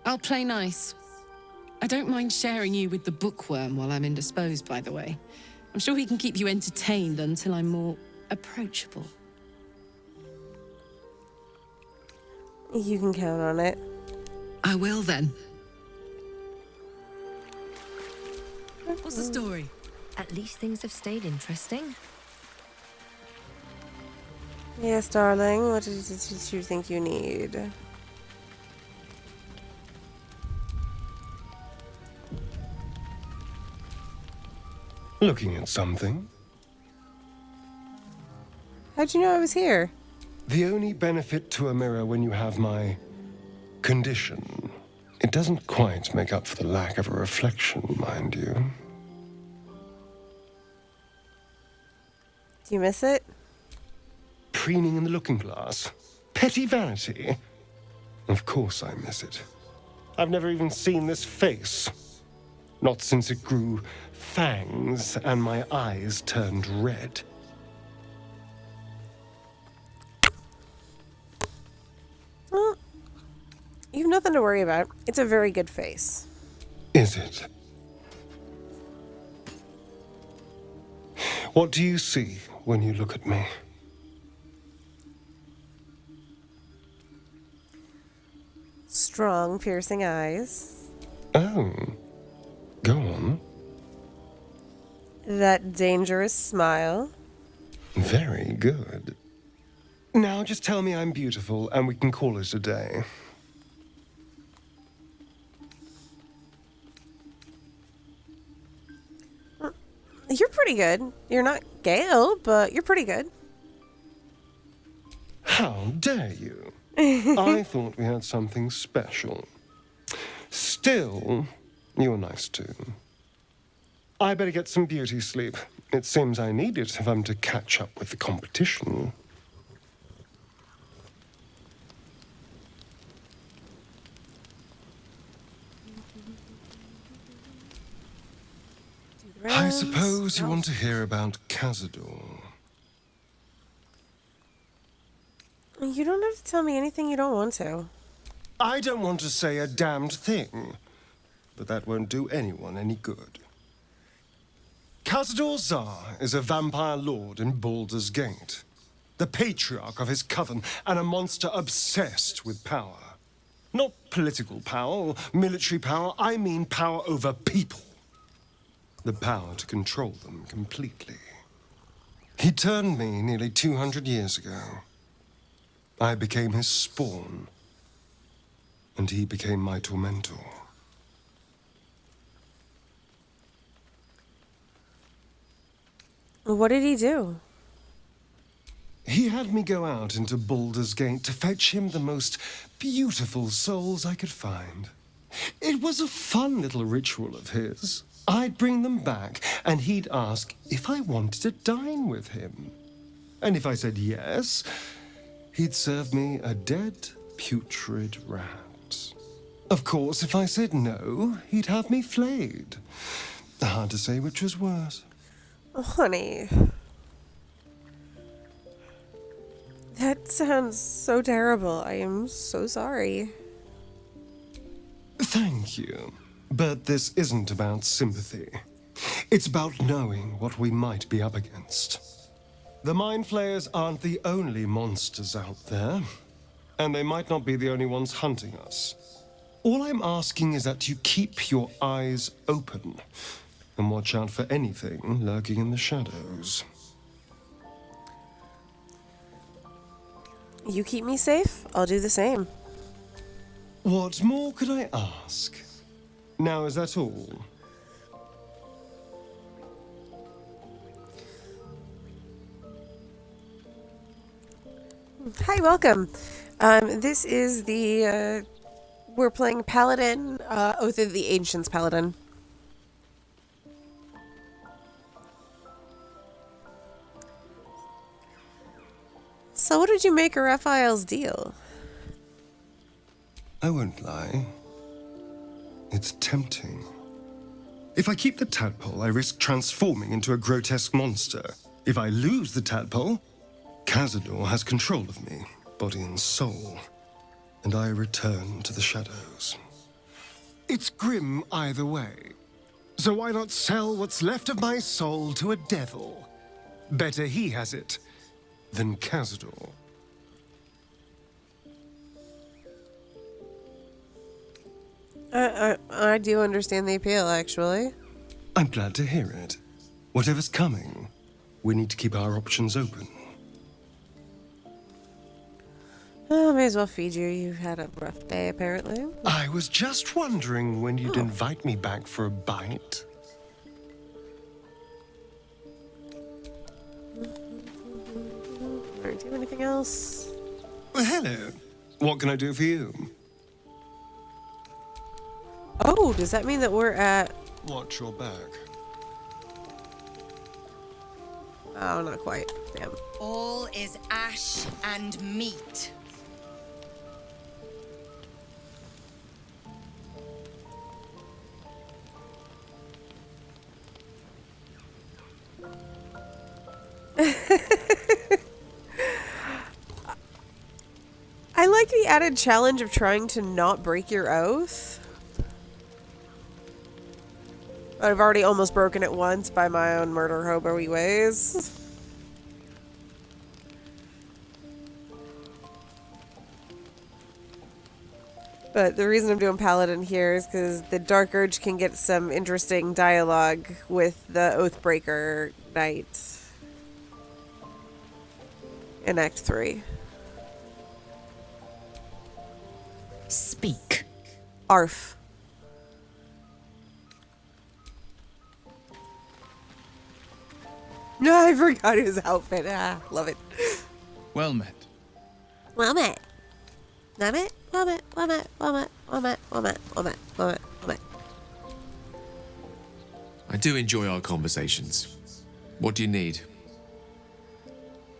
I'll play nice. I don't mind sharing you with the bookworm while I'm indisposed, by the way. I'm sure he can keep you entertained until I'm more approachable. You can count on it. I will then. What's the story? At least things have stayed interesting. Yes, darling. What did you think you need? Looking at something? How'd you know I was here? The only benefit to a mirror when you have my condition, it doesn't quite make up for the lack of a reflection, mind you. Do you miss it? Preening in the looking glass. Petty vanity. Of course I miss it. I've never even seen this face. Not since it grew fangs and my eyes turned red. Well, you've nothing to worry about. It's a very good face. Is it? What do you see when you look at me? Strong, piercing eyes. Oh. Go on. That dangerous smile. Very good. Now just tell me I'm beautiful and we can call it a day. You're pretty good. You're not Gale, but you're pretty good. How dare you? I thought we had something special. Still, you're nice too. I better get some beauty sleep. It seems I need it if I'm to catch up with the competition. I suppose you want to hear about Cazador. You don't have to tell me anything you don't want to. I don't want to say a damned thing, but that won't do anyone any good. Cazador Zar is a vampire lord in Baldur's Gate, the patriarch of his coven, and a monster obsessed with power. Not political power or military power, I mean power over people. The power to control them completely. He turned me nearly 200 years ago. I became his spawn, and he became my tormentor. What did he do? He had me go out into Baldur's Gate to fetch him the most beautiful souls I could find. It was a fun little ritual of his. I'd bring them back, and he'd ask if I wanted to dine with him. And if I said yes, he'd serve me a dead, putrid rat. Of course, if I said no, he'd have me flayed. Hard to say which was worse. Oh, honey. That sounds so terrible. I am so sorry. Thank you. But this isn't about sympathy. It's about knowing what we might be up against. The Mind Flayers aren't the only monsters out there, and they might not be the only ones hunting us. All I'm asking is that you keep your eyes open and watch out for anything lurking in the shadows. You keep me safe, I'll do the same. What more could I ask? Now, is that all? Hi, welcome. This is the, we're playing Paladin, Oath of the Ancients Paladin. So what did you make of Raphael's deal? I won't lie. It's tempting. If I keep the tadpole, I risk transforming into a grotesque monster. If I lose the tadpole, Cazador has control of me, body and soul, and I return to the shadows. It's grim either way. So why not sell what's left of my soul to a devil? Better he has it than Cazador. I do understand the appeal, actually. I'm glad to hear it. Whatever's coming, we need to keep our options open. Oh, may as well feed you. You had a rough day, apparently. I was just wondering when you'd invite me back for a bite. Alright, do you have anything else? Well, hello. What can I do for you? Oh, does that mean that we're at... Watch your back. Oh, not quite. Damn. All is ash and meat. I like the added challenge of trying to not break your oath. I've already almost broken it once by my own murder hobo-y ways. But the reason I'm doing Paladin here is because the Dark Urge can get some interesting dialogue with the Oathbreaker Knight in Act 3. Speak. Arf. No, I forgot his outfit. Ah, love it. Well met. Well met. Well met. Well met. Well met. Well met. Well met. Well met. Well met. Well met. Well met. I do enjoy our conversations. What do you need?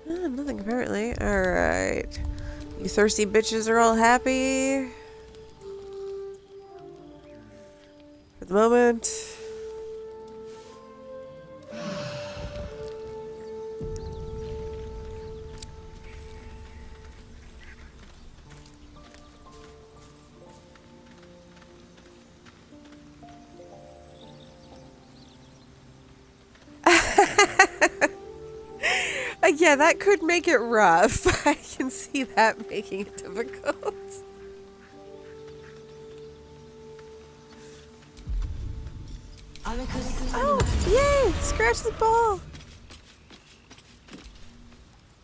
Nothing apparently. Alright. You thirsty bitches are all happy. For the moment. Yeah, that could make it rough. I can see that making it difficult. Oh, yay! Scratch the ball!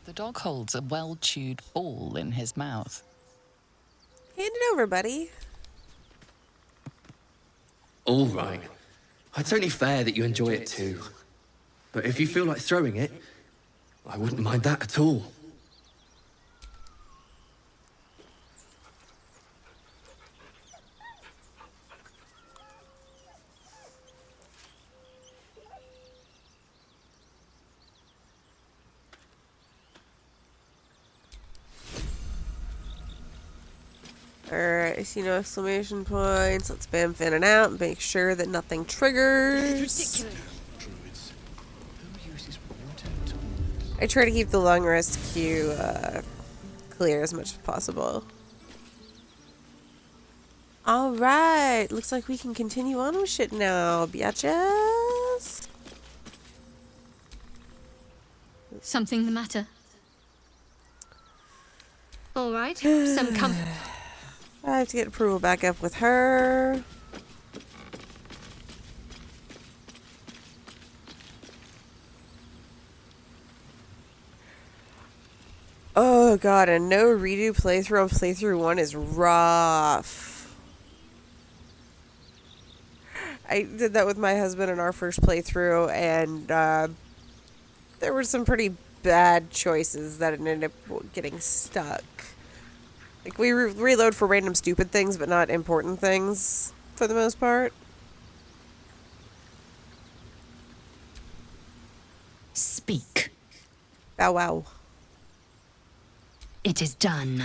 The dog holds a well-chewed ball in his mouth. Hand it over, buddy. All right. It's only fair that you enjoy it too. But if you feel like throwing it, I wouldn't mind that at all. Alright, I see no exclamation points. Let's bam fin and out and make sure that nothing triggers. I try to keep the long rest queue clear as much as possible. Alright, looks like we can continue on with shit now, biatches. Something the matter? All right, some I have to get approval back up with her. Oh god, and no redo playthrough on playthrough 1 is rough. I did that with my husband in our first playthrough, and there were some pretty bad choices that ended up getting stuck. Like, we reload for random stupid things, but not important things, for the most part. Speak. Bow wow. It is done.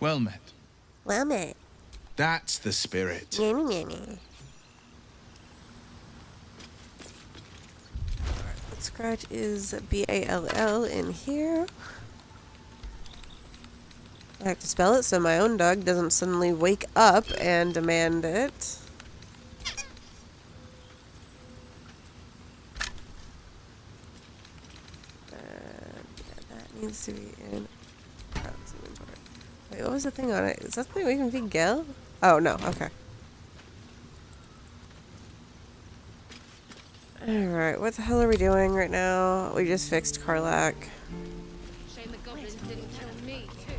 Well met. Well met. That's the spirit. Yummy, yummy. Scratch is B-A-L-L in here. I have to spell it so my own dog doesn't suddenly wake up and demand it. That needs to be in inventory. Wait, what was the thing on it? Is that something we can feed Gale? Oh, no. Okay. Alright, what the hell are we doing right now? We just fixed Karlach. Shame the goblins didn't kill me, too.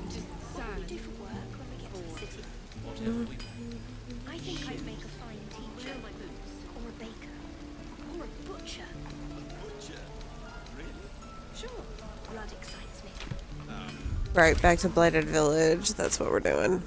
Just sad. Do for work when we get to the city. I think I'd make a fine teacher, or a baker, or a butcher. Butcher? Really? Sure, blood excites me. Right, back to Blighted Village. That's what we're doing.